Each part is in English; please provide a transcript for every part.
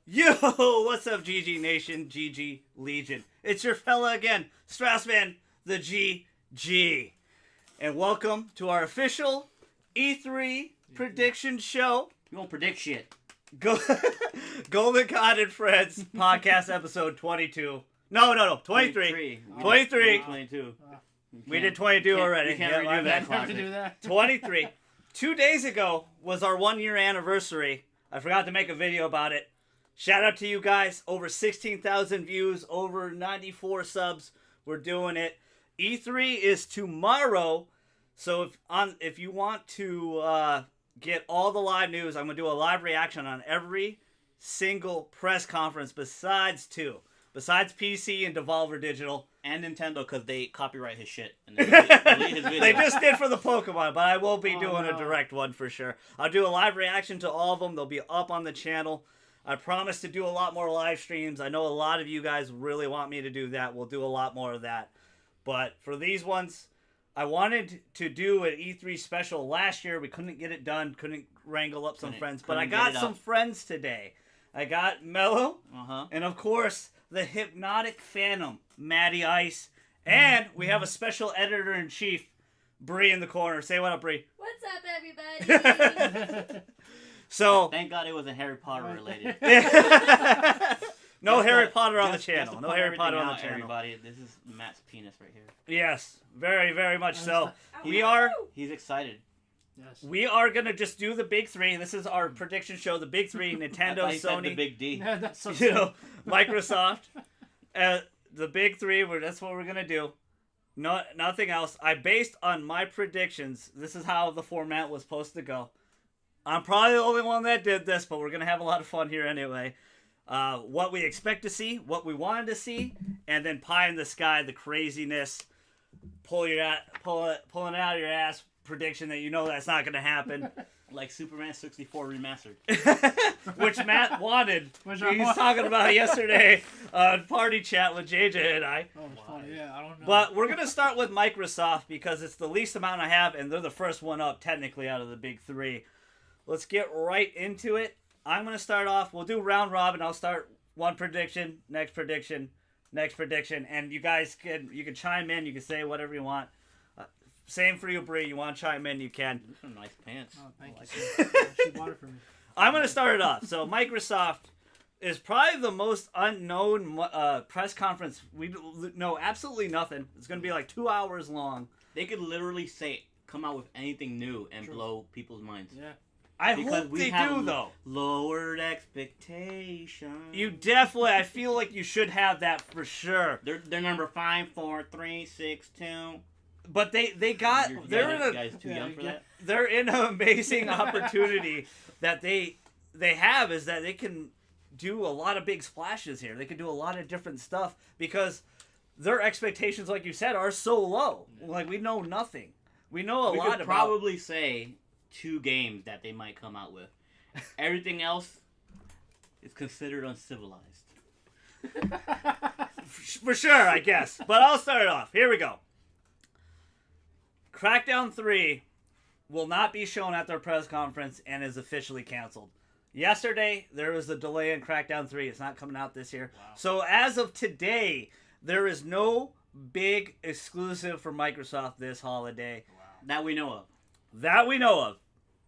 Yo, what's up, GG Nation, GG Legion? It's your fella again, Strassman, the GG. And welcome to our official E3 prediction show. You won't predict shit. Golden God and Friends podcast episode 22. No, 23. 23. 22. We did 22 already. You can't Yeah, redo that. Have to do that. 23. 2 days ago was our 1 year anniversary. I forgot to make a video about it. Shout out to you guys. Over 16,000 views, over 94 subs. We're doing it. E3 is tomorrow. So if you want to get all the live news, I'm going to do a live reaction on every single press conference besides two. Besides PC and Devolver Digital. And Nintendo, because they copyright his shit. And they delete his video. They just did for the Pokemon, but I will be doing no. a direct one for sure. I'll do a live reaction to all of them. They'll be up on the channel. I promise to do a lot more live streams. I know a lot of you guys really want me to do that. We'll do a lot more of that. But for these ones, I wanted to do an E3 special last year. We couldn't get it done. Couldn't wrangle up some friends. But I got some friends today. I got Mello. And of course, the Hypnotic Phantom, Matty Ice. And we have a special editor-in-chief, Bree, in the corner. Say what up, Bree. What's up, everybody? So, Thank God it wasn't Harry Potter related. no Just Harry to- Potter on the just channel. to No point Harry Potter everything on the out, channel. Everybody, this is Matt's penis right here. Yes, very, very much so. Ow. He's excited. Yes. We are going to just do the big three. This is our prediction show. The big three, I Nintendo, thought he said Sony, the big D. Yeah, that's so you know, Microsoft. The big three, that's what we're going to do. No, nothing else. I based on my predictions. This is how the format was supposed to go. I'm probably the only one that did this, but we're going to have a lot of fun here anyway. What we expect to see, what we wanted to see, and then pie in the sky, the craziness, pulling it out of your ass prediction that you know that's not going to happen. Like Superman 64 remastered. Which Matt wanted. Which He I was want. talking about it yesterday on Party Chat with JJ and I. Oh, funny. Yeah, I don't know. But we're going to start with Microsoft because it's the least amount I have, and they're the first one up technically out of the big three. Let's get right into it. I'm going to start off. We'll do round robin. I'll start one prediction, next prediction, and you guys can chime in. You can say whatever you want. Same for you, Bree. You want to chime in, you can. These are nice pants. Oh, thank I you. like She bought it for me. I'm going to start it off. So Microsoft is probably the most unknown press conference. We know absolutely nothing. It's going to be like 2 hours long. They could literally come out with anything new and True. blow people's minds. Yeah. I Because hope we they have do, though. Lowered expectations. You definitely, I feel like you should have that for sure. They're number 5, 4, 3, 6, 2. But they got, You they're guys too Yeah, young for yeah. that. they're in an amazing opportunity that they have is that they can do a lot of big splashes here. They can do a lot of different stuff because their expectations, like you said, are so low. Like, we know nothing. We know a We lot could about. probably say 2 games that they might come out with. Everything else is considered uncivilized. For sure, I guess. But I'll start it off. Here we go. Crackdown 3 will not be shown at their press conference and is officially canceled. Yesterday, there was a delay in Crackdown 3. It's not coming out this year. Wow. So as of today, there is no big exclusive for Microsoft this holiday That we know of. that we know of.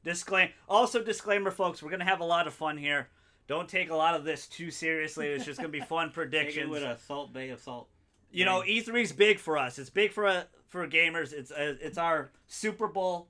Disclaimer, folks, we're going to have a lot of fun here. Don't take a lot of this too seriously. It's just going to be fun Take it predictions. with a Salt Bay of salt. You know, E3's big for us. It's big for gamers. It's our Super Bowl.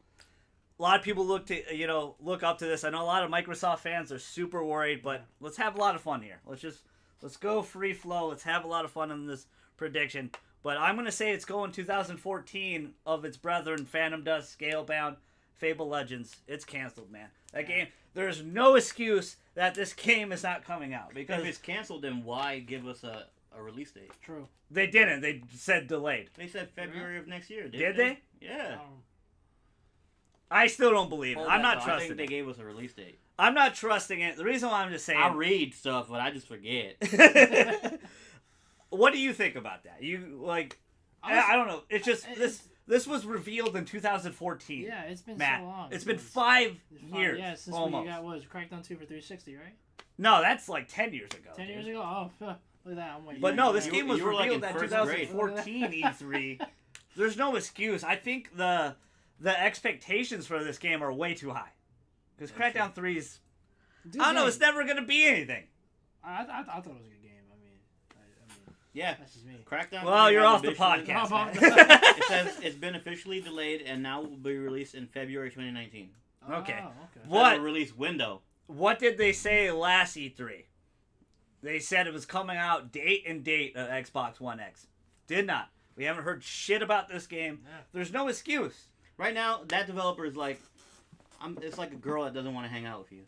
A lot of people look up to this. I know a lot of Microsoft fans are super worried, but let's have a lot of fun here. Let's go free flow. Let's have a lot of fun in this prediction. But I'm gonna say it's going 2014 of its brethren, Phantom Dust, Scalebound, Fable Legends. It's canceled, man. That game. There's no excuse that this game is not coming out because If it's canceled, then why give us a release date? True. they didn't. They said delayed. They said February of next year. Did they? Yeah. I still don't believe it. Hold I'm that not thought. I trusting think they it. gave us a release date. I'm not trusting it. The reason why I'm just saying. I read stuff, but I just forget. What do you think about that? You like? I don't know. It's just This was revealed in 2014. Yeah, it's been Matt. so long. It's been It's 5 5 years. Yeah, since almost. we got was Crackdown 2 for 360, right? No, that's like 10 years ago. 10 years dude. ago. Oh, look at that. I'm like, But no, this You- game was you were, like, revealed in at first 2014 E3. There's no excuse. I think the expectations for this game are way too high. Because Crackdown 3 is, Dude, I don't know, yeah, it's never going to be anything. I thought it was a good game. I mean, Yeah. that's just me. Crackdown. Well, 3 you're has off the officially- podcast. Oh, man. It says it's been officially delayed and now will be released in February 2019. Okay. Oh, okay. What? Federal release window. What did they say last E3? They said it was coming out date of Xbox One X. Did not. We haven't heard shit about this game. Yeah. There's no excuse. Right now, that developer is like, it's like a girl that doesn't want to hang out with you.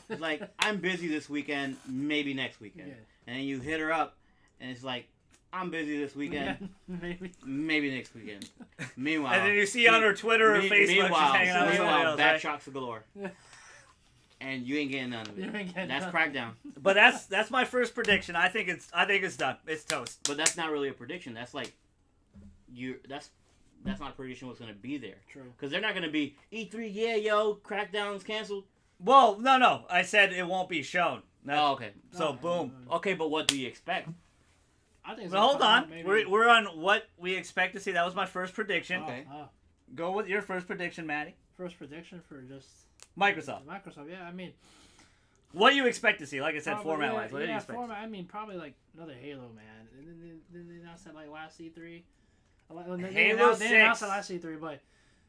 It's like, I'm busy this weekend, maybe next weekend. Yeah. And then you hit her up, and it's like, I'm busy this weekend, maybe next weekend. Meanwhile, And then you see on her Twitter or Facebook she's hanging out with somebody else. bad Right? shocks galore. And you ain't getting none of You it. ain't getting That's none. Crackdown. But that's my first prediction. I think it's done. It's toast. But that's not really a prediction. That's like, that's not a prediction what's going to be there. True. Because they're not going to be, E3, yeah, yo, Crackdown's canceled. Well, no. I said it won't be shown. That's- Oh, okay. So Oh, boom. Okay, but what do you expect? I think it's Well, hold gonna come on. out maybe- We're on what we expect to see. That was my first prediction. Okay. Go with your first prediction, Maddie. First prediction for just Microsoft. Microsoft. Yeah, I mean, What do you expect to see? Like I said, probably- format-wise. What do you expect? format. I mean, probably like another Halo, man. And then they announced that like last E3. Halo They announced 6. it last E3, but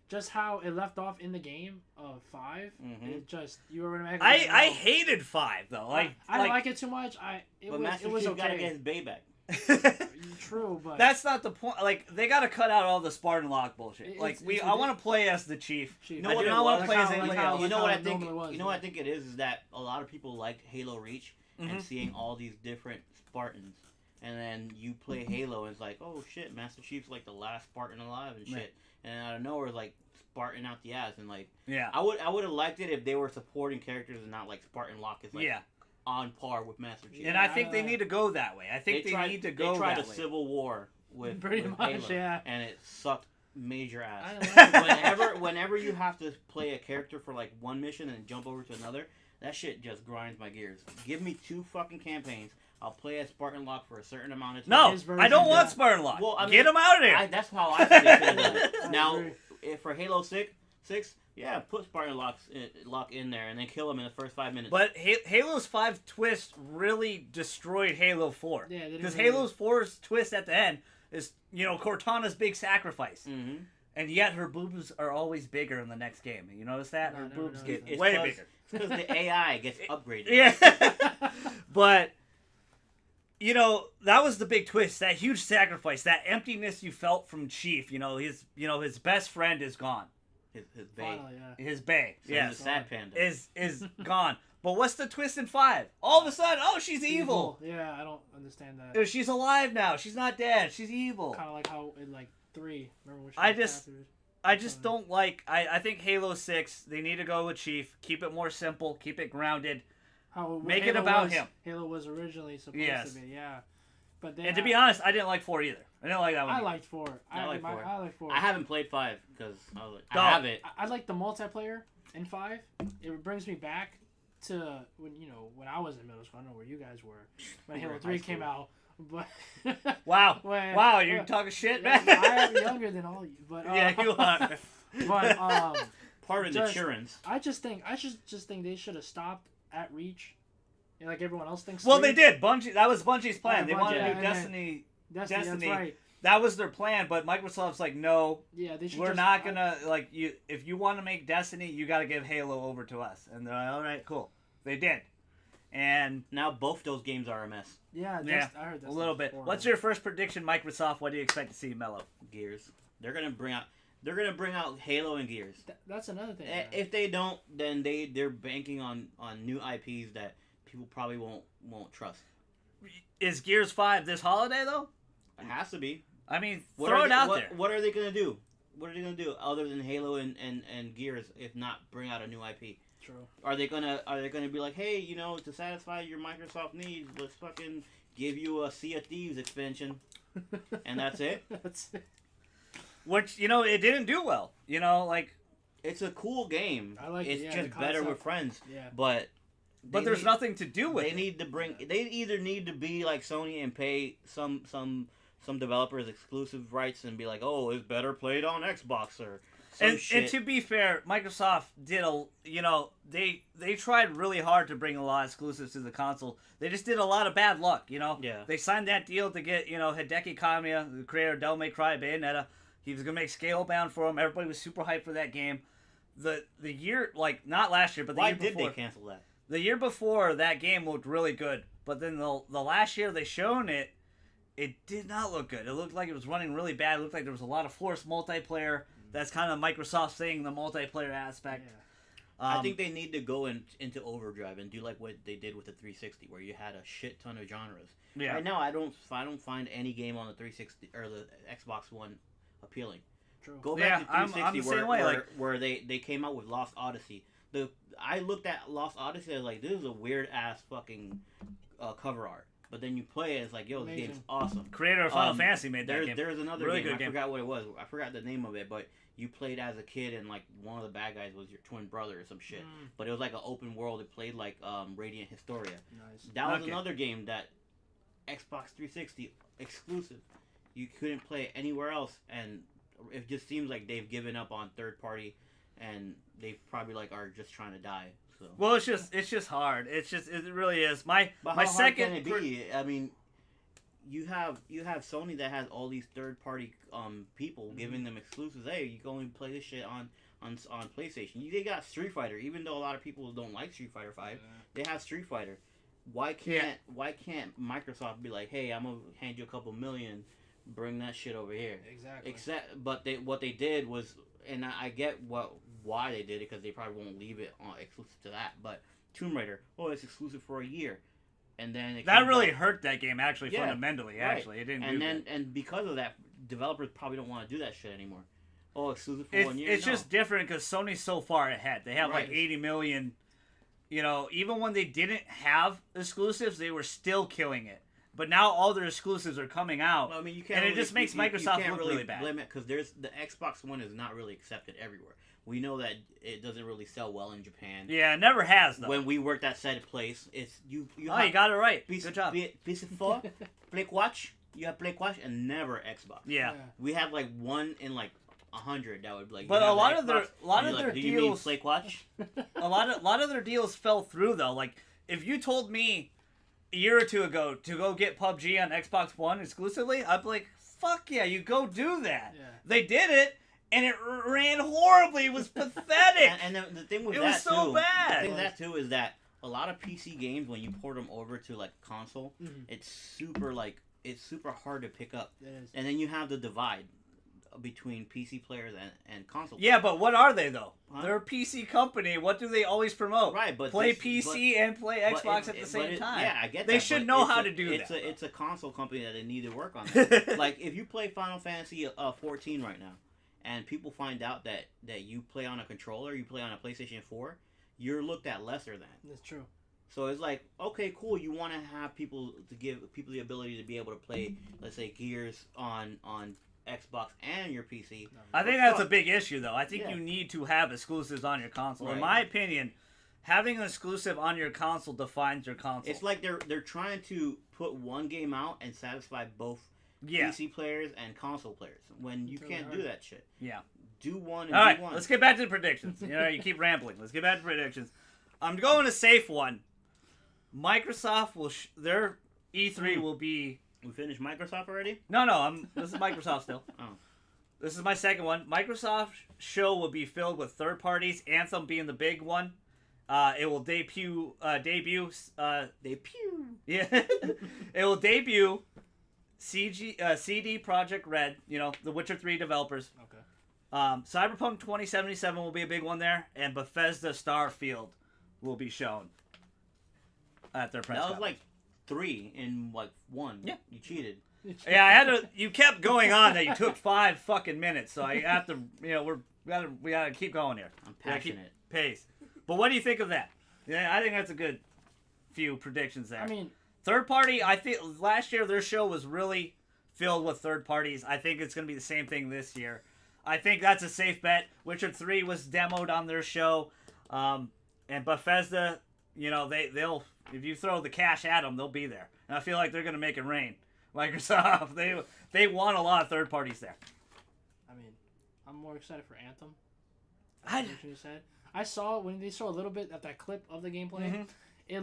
just how it left off in the game of 5, Mhm. it just you were gonna make. I hated 5 though. I didn't like it too much. It But was Master it was Chief got to okay. get his payback. True, but That's not the point. Like they got to cut out all the Spartan lock bullshit. It's- Like it's I want to play as the chief. Chief. You know I what do it not want to was? play as Like how- anybody like how- else. You know how what I it think? normally was, You know what I yeah. think it is that a lot of people liked Halo Reach Mhm. and seeing all these different Spartans, and then you play Halo and it's like, oh shit, Master Chief's like the last Spartan alive and shit, Right. and out of nowhere it's like Spartan out the ass and like Yeah. I would have liked it if they were supporting characters and not like Spartan Locke is like Yeah. on par with Master Chief. And I think they need to go that way. I think they need to go They tried that a way. civil war with Pretty with much, Halo, yeah. and it sucked major ass. I don't know. whenever you have to play a character for like one mission and jump over to another, that shit just grinds my gears. Give me 2 fucking campaigns. I'll play as Spartan Locke for a certain amount of time. No, His version, I don't want yeah. Spartan lock. Well, I mean, Get him out of there. that's how I think they should have done it. I Now, agree. if for Halo 6, yeah, put Spartan Locke in there and then kill him in the first 5 minutes. But Halo's 5 twist really destroyed Halo 4. Yeah, they didn't Because really- Halo's 4's twist at the end is, Cortana's big sacrifice. Mm-hmm. And yet her boobs are always bigger in the next game. You notice that? No, Her I never boobs noticed get that. It's way 'cause- bigger. It's because the AI gets upgraded. Yeah. But, that was the big twist. That huge sacrifice. That emptiness you felt from Chief. His best friend is gone. His bae. Finally, yeah. His bae. So Yes. he's a sad panda. Is gone. But what's the twist in 5? All of a sudden, oh, she's evil. Yeah, I don't understand that. She's alive now. She's not dead. She's evil. Kind of like how in like 3. Remember which I one just- after- I just don't like. I think Halo 6. They need to go with Chief. Keep it more simple. Keep it grounded. how Make it Halo about was, him. Halo was originally supposed Yes. to be, yeah. But then And to be honest, I didn't like 4 either. I didn't like that one. I either. liked 4. I like 4. I like 4. I haven't played 5 because I Don't. have it. I like the multiplayer in 5. It brings me back to when I was in middle school. I don't know where you guys were when You were Halo in 3 high came out, but Wow. when, Wow, you're talking shit, man. I am younger than all of you, but Yeah, you are. But Part of the Just- Churins. I just think they should have stopped at Reach, like everyone else thinks. Well, 3. they did. Bungie. That was Bungie's plan. Yeah, They Bungie, wanted to yeah, do and then- Destiny. Destiny, Destiny. that's right. That was their plan, but Microsoft's like, no, Yeah, they should. we're just, not gonna like you. If you want to make Destiny, you got to give Halo over to us. And they're like, all right, cool. They did, and Now both those games are a mess. Yeah, Yeah, I heard a little bit. What's your first prediction, Microsoft? What do you expect to see, Mello? Gears. They're gonna bring out Halo and Gears. That's another thing. If they don't, then they're banking on new IPs that people probably won't trust. Is Gears 5 this holiday though? It has to be. I mean, What throw are it they- out what, there. What are they gonna do? What are they gonna do other than Halo and Gears if not bring out a new IP? True. Are they gonna be like, hey, to satisfy your Microsoft needs, let's fucking give you a Sea of Thieves expansion, and that's it? That's it. which it didn't do well. Like, It's a cool game. I like it, it's yeah, just the better concept. with friends. Yeah. But there's nothing to do with They it. need to bring. They either need to be like Sony and pay some developers exclusive rights and be like, oh, it's better played on Xbox or some And shit. to be fair, Microsoft did they tried really hard to bring a lot of exclusives to the console. They just did a lot of bad luck. Yeah. They signed that deal to get Hideki Kamiya, the creator of Devil May Cry, Bayonetta. He was gonna make Scalebound for him. Everybody was super hyped for that game. The year, like, not last year, but the Why year did before. they cancel that? The year before, that game looked really good, but then the last year they shown it, it did not look good. It looked like it was running really bad. It looked like there was a lot of forced multiplayer. That's kind of Microsoft's thing, the multiplayer aspect. Yeah. I think they need to go into overdrive and do like what they did with the 360, where you had a shit ton of genres. Yeah. Right now, I don't find any game on the 360 or the Xbox One appealing. True. Go Yeah, back to I'm 360 the same way, where they came out with Lost Odyssey. I looked at Lost Odyssey and like, this is a weird ass fucking cover art. But then you play it, it's like, yo, this Amazing. game's awesome. Creator of Final Fantasy made that game. There's another Really game. good I game. forgot what it was. I forgot the name of it, but you played as a kid and like one of the bad guys was your twin brother or some shit. Mm, But it was like an open world. It played like Radiant Historia. nice. That was Okay. another game that Xbox 360 exclusive. You couldn't play it anywhere else, and it just seems like they've given up on third party, and they probably like are just trying to die. So. Well, it's just hard. It really is. My But my how hard second can it be? I mean, you have Sony that has all these third party people giving them exclusives. Hey, you can only play this shit on PlayStation. They got Street Fighter, even though a lot of people don't like Street Fighter 5. They have Street Fighter. Why can't Microsoft be like, hey, I'm gonna hand you a couple million, bring that shit over here? Exactly. But what they did was, and I get why they did it, because they probably won't leave it on exclusive to that. But Tomb Raider, it's exclusive for a year, and then it that comes really out- hurt that game actually Yeah, fundamentally. right. Actually, it didn't. and do then good. and because of that, developers probably don't want to do that shit anymore. Oh, exclusive for 1 year. It's No. just different because Sony's so far ahead. They have like Right. 80 million. Even when they didn't have exclusives, they were still killing it. But now all their exclusives are coming out. Well, I mean, you can't. And it really- just makes you Microsoft can't look really bad. blame it because there's the Xbox One is not really accepted everywhere. We know that it doesn't really sell well in Japan. Yeah, it never has though. When we worked at said place, it's you. Oh, you got it right. piece, Good job. Piece of four, Play Watch. You have Play Watch and never Xbox. Yeah. We have like one in like 100 that would be like. But you a have lot the of their Xbox? a lot And of you're their like, do you mean deals Play Watch? a lot of their deals fell through though. Like if you told me a year or two ago to go get PUBG on Xbox One exclusively, I'd be like, "Fuck yeah, you go do that." Yeah. They did it, and it ran horribly. It was pathetic. And the thing with It that was so too, bad. The thing with that too is that a lot of PC games, when you port them over to like console, Mhm. it's super hard to pick up. It is. And then you have the divide between PC players and console. Yeah, but what are they though? Huh? They're a PC company. What do they always promote? Right, but play this- PC and play but Xbox it- at the but same it- time. Yeah, I get They that. should but know it's how a- to do it's that, It's a console company that they need to work on that. Like if you play Final Fantasy 14 right now, and people find out that you play on a controller, you play on a PlayStation 4, you're looked at lesser than. That's true. So it's like, okay, cool. You want to have people to give people the ability to be able to play, let's say, Gears on Xbox and your PC. I think that's a big issue, though. I think Yeah. you need to have exclusives on your console. In Right. my opinion, having an exclusive on your console defines your console. It's like they're trying to put one game out and satisfy both yeah. PC players and console players. When you It's really can't do hard. that shit. Yeah. Do one and All right, do one. let's get back to the predictions. You keep rambling. Let's get back to predictions. I'm going a safe one. Microsoft will their E3 will be We finished Microsoft already? no. This is Microsoft still. Oh. This is my second one. Microsoft show will be filled with third parties. Anthem being the big one. It will debut. They pew. Yeah, it will debut. CD Projekt Red. The Witcher 3 developers. Okay. Cyberpunk 2077 will be a big one there, and Bethesda Starfield will be shown at their press That was conference. like 3 in like 1. Yeah. You cheated. Yeah, I had to. You kept going on that you took 5 fucking minutes, so I have to. We gotta keep going here. I'm We gotta keep passionate. pace. But what do you think of that? Yeah, I think that's a good few predictions there. I mean, Third party, I think last year their show was really filled with third parties. I think it's gonna be the same thing this year. I think that's a safe bet. Witcher 3 was demoed on their show, and Bethesda, they'll if you throw the cash at them, they'll be there. And I feel like they're gonna make it rain. Microsoft, they want a lot of third parties there. I mean, I'm more excited for Anthem. I- What you said. I saw when they saw a little bit of that clip of the gameplay. Mhm. It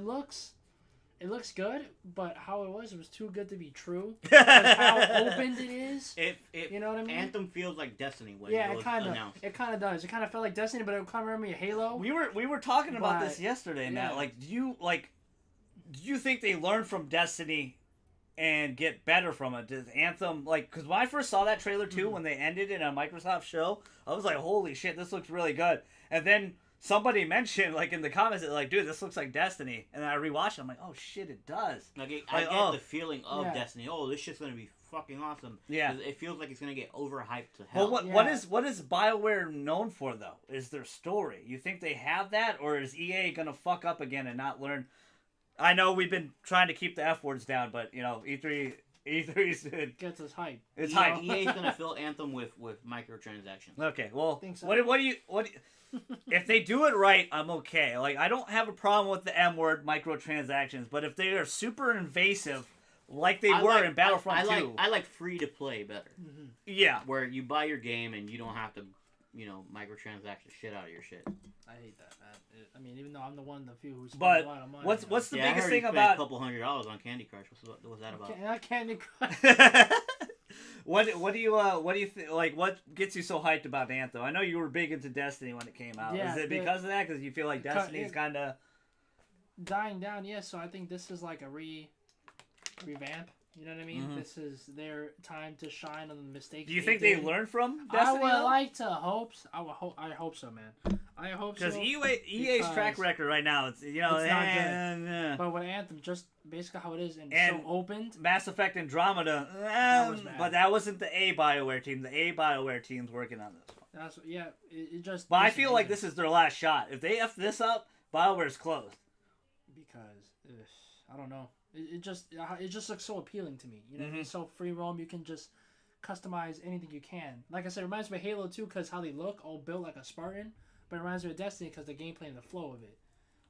looks good, but how it was too good to be true. 'Cause how open it is. You know what I mean? Anthem feels like Destiny when Yeah, it it was kind announced. of does. It kind of felt like Destiny, but it kind of reminded me of Halo. We were talking about But, this yesterday, Matt. yeah. Do you think they learn from Destiny and get better from it? Does Anthem because when I first saw that trailer too, when they ended it on a Microsoft show, I was like, holy shit, this looks really good. And then somebody mentioned in the comments that dude, this looks like Destiny, and I rewatched it. I'm like, oh shit, it does. I get oh. the feeling of Yeah. Destiny. Oh, this shit's gonna be fucking awesome. Yeah. 'Cause it feels like it's gonna get overhyped to hell. Well, Yeah. what is BioWare known for though? Is their story? You think they have that, or is EA gonna fuck up again and not learn? I know we've been trying to keep the F words down, but E3's Gets us hyped. it's You know? hype. EA's gonna fill Anthem with microtransactions. Okay, well, Think so. what if they do it right? I'm okay. I don't have a problem with the M word microtransactions, but if they are super invasive, like they were in Battlefront 2, I like free to play better, yeah, where you buy your game and you don't have to, microtransact the shit out of your shit. I hate that, man. I mean, even though I'm the one of the few who spends But a lot of money. what's the I biggest heard you thing spent about a couple $100 on Candy Crush. What's that about? I Candy Crush. what do you think? What gets you so hyped about Anthem? I know you were big into Destiny when it came out. Yeah, Is it because of that? Because you feel like Destiny's kind of Dying down, yeah. So I think this is like a revamp. You know what I mean? Mhm. This is their time to shine on the mistakes. Do you think they did. learned from I Destiny? would like to hope. I hope so, man. I hope so. Because EA's track because record right now, it's it's not good. But with Anthem, just basically how it is and And- so opened. Mass Effect Andromeda, was bad. but that wasn't the A BioWare team. The A BioWare team's working on this one. That's it just. But I feel like this is their last shot. If they F this up, BioWare's closed. because I don't know. It just looks so appealing to me. You know, Mhm. it's so free roam. You can just customize anything you can. Like I said, it reminds me of Halo 2 because how they look, all built like a Spartan. But it reminds me of Destiny because the gameplay and the flow of it.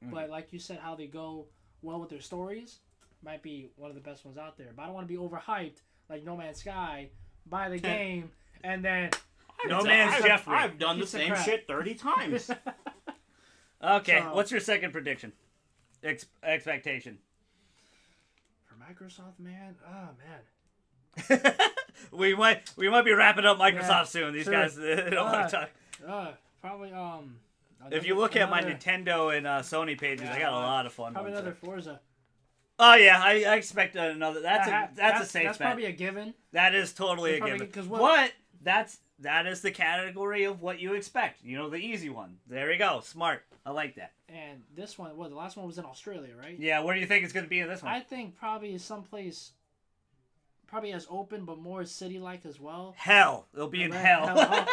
Mhm. But like you said, how they go well with their stories might be one of the best ones out there. But I don't want to be overhyped like No Man's Sky, buy the game, and then No Man's Jeffrey. I've done the Piece of same crap. shit 30 times. Okay, So- what's your second prediction? Expectation. for Microsoft, man, oh man. we might be wrapping up Microsoft Yeah, soon. These sure. guys they don't want to talk. Probably If you look at my another- Nintendo and Sony pages, I got a lot of fun probably ones. another Forza. Oh yeah, I expect another. That's a safe That's bet. probably a given. That is totally a That's probably- given. 'cause But that is the category of what you expect. You know, the easy one. There you go. Smart. I like that. And this one, the last one was in Australia, right? Yeah. Where do you think it's going to be in this one? I think probably someplace, probably as open but more city-like as well. Hell. It'll be in Right? hell.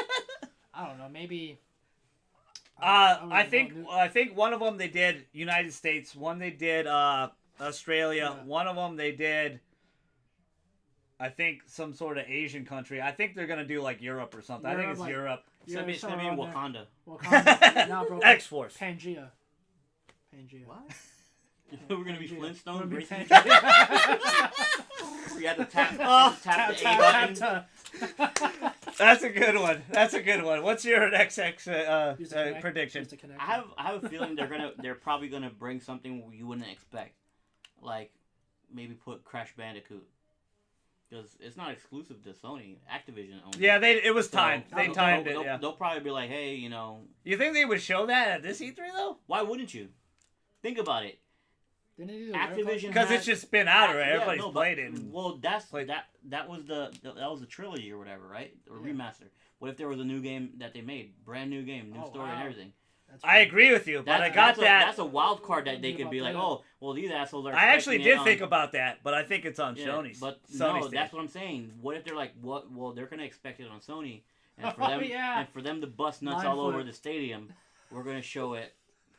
I don't know. Maybe. I think one of them they did United States. One they did Australia. Yeah. One of them they did. I think some sort of Asian country. I think they're gonna do like Europe or something. I think it's Europe. Send me somewhere around Wakanda. Wakanda. Now, bro. X Force. Pangea. What? We're gonna be Pangea. Flintstones We're gonna be racing. Pangea. We had to tap Tap, the A button. That's a good one. That's a good one. What's your next Use the connect- prediction? use the connector. I have a feeling they're probably gonna bring something you wouldn't expect, like maybe put Crash Bandicoot, because it's not exclusive to Sony. Activision owns it. Yeah, it was timed. So They they'll- timed they'll- it. Yeah. They'll probably be like, hey, You think they would show that at this E3 though? why wouldn't you? Think about it. Didn't they do the Activision Because it's just been out already. Yeah, Everybody's no, but- played it. Well, that was the trilogy or whatever, right? Or Yeah. remaster. What if there was a new game that they made, brand new game, new Oh, story and wow. everything? That's I agree with you, but I got that. That's a wild card that they Think could be about like, that. oh, well, these assholes are. I actually expecting did it think on- about that, but I think it's on Yeah, Sony's. but Sony's no, stage. that's what I'm saying. What if they're like, what? Well, they're gonna expect it on Sony, and for Oh, them, yeah. and for them to bust nuts Mind all over flip. the stadium, we're gonna show it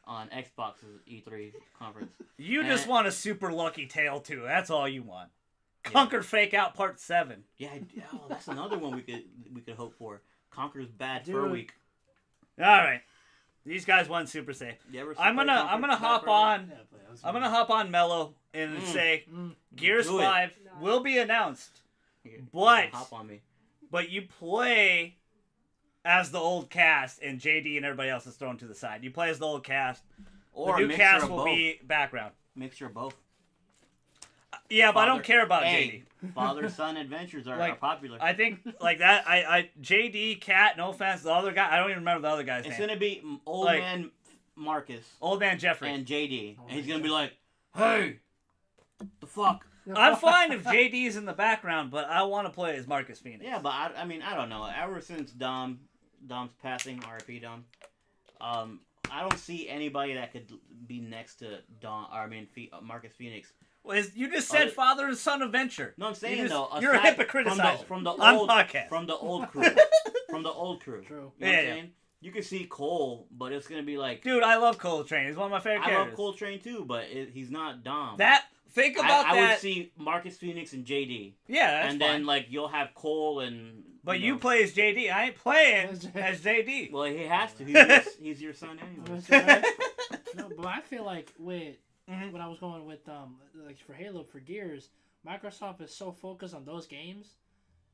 on Xbox's E3 conference. You just And- want a super lucky tail too. That's all you want. Yeah. Conquer Fake Out Part 7. Yeah, oh, that's another one we could hope for. Conker's bad for a Dude. week. All right, these guys won super safe. You ever I'm play gonna Conker's hop bad for a week? on. Yeah, but that was I'm gonna hop on Mello and say Gears Do it. 5 No. will be announced, Here, But- hop on me. but you play as the old cast, and JD and everybody else is thrown to the side. You play as the old cast. Or The a new mixture cast of will both. be background. Mixture of both. Yeah, but I don't Father- care about Hey, father-son adventures are Like, popular. JD. I think like that. I JD Cat. No offense, the other guy. I don't even remember the other guy's It's name. gonna be old Like- man Marcus Old man Jeffrey. and JD, Oh and he's my gonna be God. like, "Hey, the fuck." I'm fine if JD's in the background, but I want to play as Marcus Phoenix. Yeah, but I mean, I don't know. Ever since Dom's passing, R.I.P. Dom, I don't see anybody that could be next to Marcus Phoenix. Well, you just said Other- father and son adventure. No, I'm saying You just- though, you're a aside hypocrite from the on old podcast. from the old crew, from the old crew. True. You know Yeah, what I'm yeah. saying? You can see Cole, but it's gonna be like, Dude, I love Coltrane. He's one of my favorite I characters. love Coltrane too, but he's not Dom. Think about I that. would see Marcus Phoenix and JD, Yeah, that's and fine. then like you'll have Cole and. But know, you play as JD. I ain't playing as JD. Well, he has to. He's your son anyway. No, but I feel like with Mhm. when I was going with like for Halo for Gears, Microsoft is so focused on those games,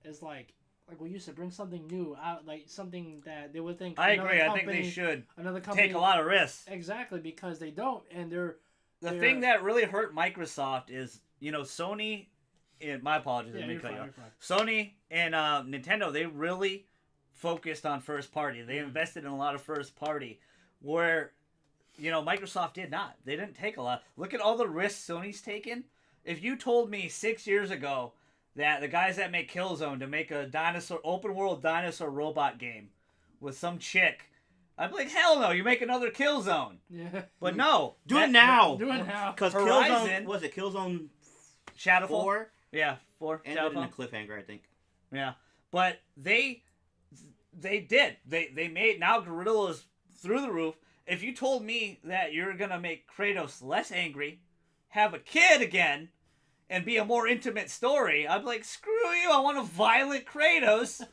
is like what you said, bring something new out, like something that they would think. I another agree. I think company- they should another company take a lot of risks. Exactly, because they don't, and they're The They're- thing that really hurt Microsoft is, Sony. And my apologies, I yeah, didn't you're cut you fine, off. you're fine. Sony and Nintendo, they really focused on first party. They invested in a lot of first party, where, Microsoft did not. They didn't take a lot. Look at all the risks Sony's taken. If you told me 6 years ago that the guys that make Killzone to make a open world dinosaur robot game with some chick, I'd be like, hell no, you make another Killzone. Yeah, But no, Do it that- now. do it now. Because Horizon- Killzone was it Killzone Shadowfall. 4 Yeah, 4. ended in a Shadowfall. cliffhanger, I think. Yeah, but they did. They made, now Guerrilla's through the roof. If you told me that you're gonna make Kratos less angry, have a kid again, and be a more intimate story, I'd be like, screw you. I want a violent Kratos.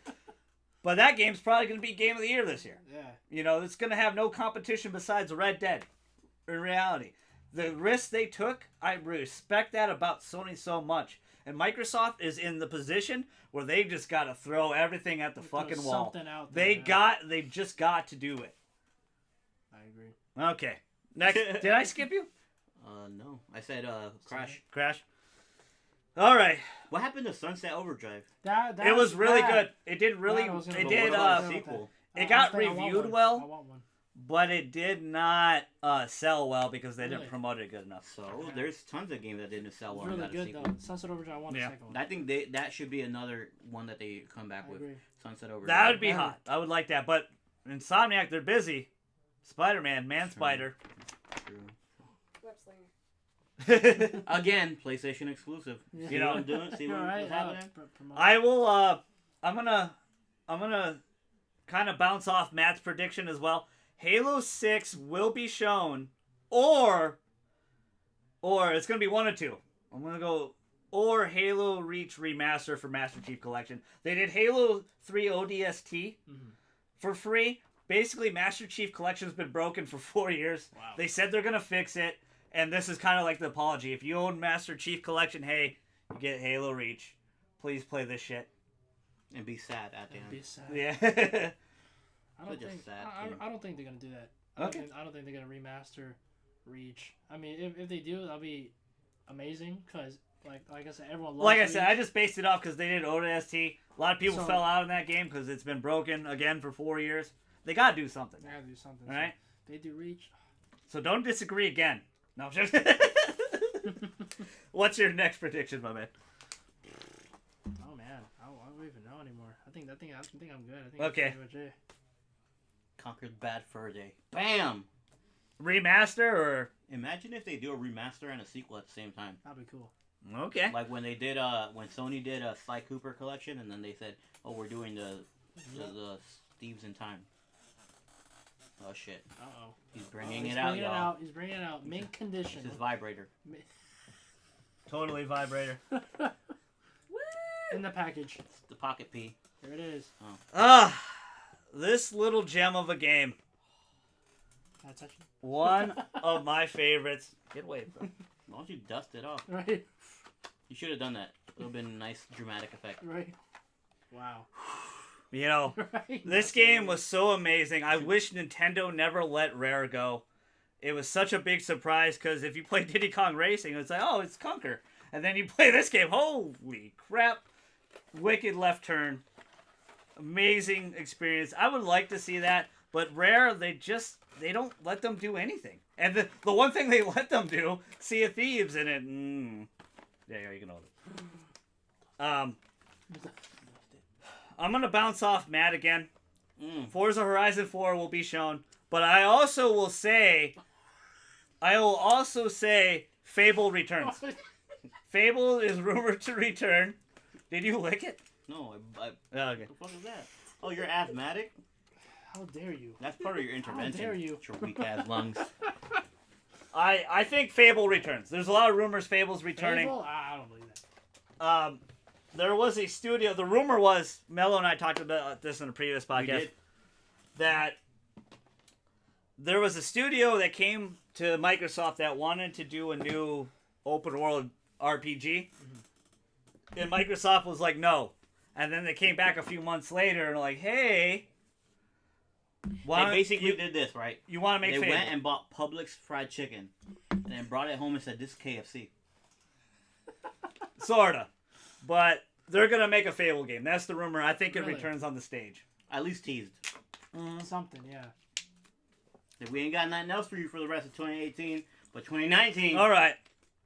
But that game's probably gonna be Game of the Year this year. Yeah, It's gonna have no competition besides Red Dead. In reality, the risks they took, I respect that about Sony so much. And Microsoft is in the position where they just got to throw everything at the Throw fucking wall. something out there, They've just got to do it. I agree. Okay. Next, did I skip you? No. I said Crash. Crash. All right. What happened to Sunset Overdrive? That It was really that- good. It did really. That was gonna It be did. What about a uh, sequel? It I got think I want reviewed one. well. I want one. but it did not sell well because they didn't Really? promote it good enough. So there's tons of games that didn't sell It's well. really and got a good sequel. though. Sunset Overdrive, I want Yeah. the second one. I think that should be another one that they come back I with. agree. Sunset Overdrive. That would be Yeah. hot. I would like that. But Insomniac, they're busy. Spider-Man, Man-Spider. True. Web slinger. Again, PlayStation exclusive. Yeah. See what I'm doing? See what, All right, what's happening? promote. I will. I'm gonna kind of bounce off Matt's prediction as well. Halo 6 will be shown, or it's gonna be one or two. I'm gonna go or Halo Reach remaster for Master Chief Collection. They did Halo 3 ODST for free. Basically, Master Chief Collection's been broken for 4 years. Wow. They said they're gonna fix it, and this is kind of like the apology. If you own Master Chief Collection, hey, you get Halo Reach. Please play this shit. And be sad at the That'd end. be sad. Yeah. I don't Such a think. sad I, thing. I don't think they're gonna do that. Okay. I don't think they're gonna remaster Reach. I mean, if they do, that'll be amazing. Cause like I said, everyone loves Like I said, I Reach. just based it off because they did ODST. A lot of people So- fell out in that game because it's been broken again for 4 years. They gotta do something, They gotta do something. all right? So they do Reach. So don't disagree again. No, I'm just. What's your next prediction, my man? Oh man, I don't even know anymore. I think I'm good. I think Okay. that's pretty much it. Conquered Bad Fur Day. Bam! Remaster or Imagine if they do a remaster and a sequel at the same time. That'd be cool. okay? Like when they did, when Sony did a Sly Cooper collection, and then they said, "Oh, we're doing the Thieves in Time." Oh shit! Uh oh. He's bringing it out, y'all. He's bringing it out. Mint It's condition. his vibrator. Totally vibrator. In the package. It's the pocket P. There it is. Ah, this little gem of a game, Can I touch it? one of my favorites. Get away, bro. Why don't you dust it off? Right. You should have done that. It would have been a nice dramatic effect. Right. Wow. You know, Right. this game was so amazing. I wish Nintendo never let Rare go. It was such a big surprise because if you play Diddy Kong Racing, it's like, oh, it's Conker. And then you play this game, holy crap. Wicked left turn. Amazing experience. I would like to see that, but Rare, they don't let them do anything. And the one thing they let them do, Sea of Thieves in it. Yeah, you can hold it. I'm going to bounce off Matt again. Forza Horizon 4 will be shown. But I will also say Fable returns. Fable is rumored to return. Did you lick it? No, Oh, okay. what the fuck is that? Oh, you're asthmatic? How dare you? That's part of your intervention. dare you. With your weak ass lungs. I think Fable returns. There's a lot of rumors Fable's returning. Fable? I don't believe that. There was a studio. The rumor was, Mello and I talked about this in a previous We podcast, did. that there was a studio that came to Microsoft that wanted to do a new open world RPG. And Microsoft was like, no. And then they came back a few months later and were like, hey, They basically did this, right? you want to make They Fable? went and bought Publix fried chicken, and then brought it home and said, "This is KFC." Sorta. But they're going to make a Fable game. That's the rumor. I think it Really? returns on the stage. At least teased. Something, yeah. If we ain't got nothing else for you for the rest of 2018, but 2019. All right.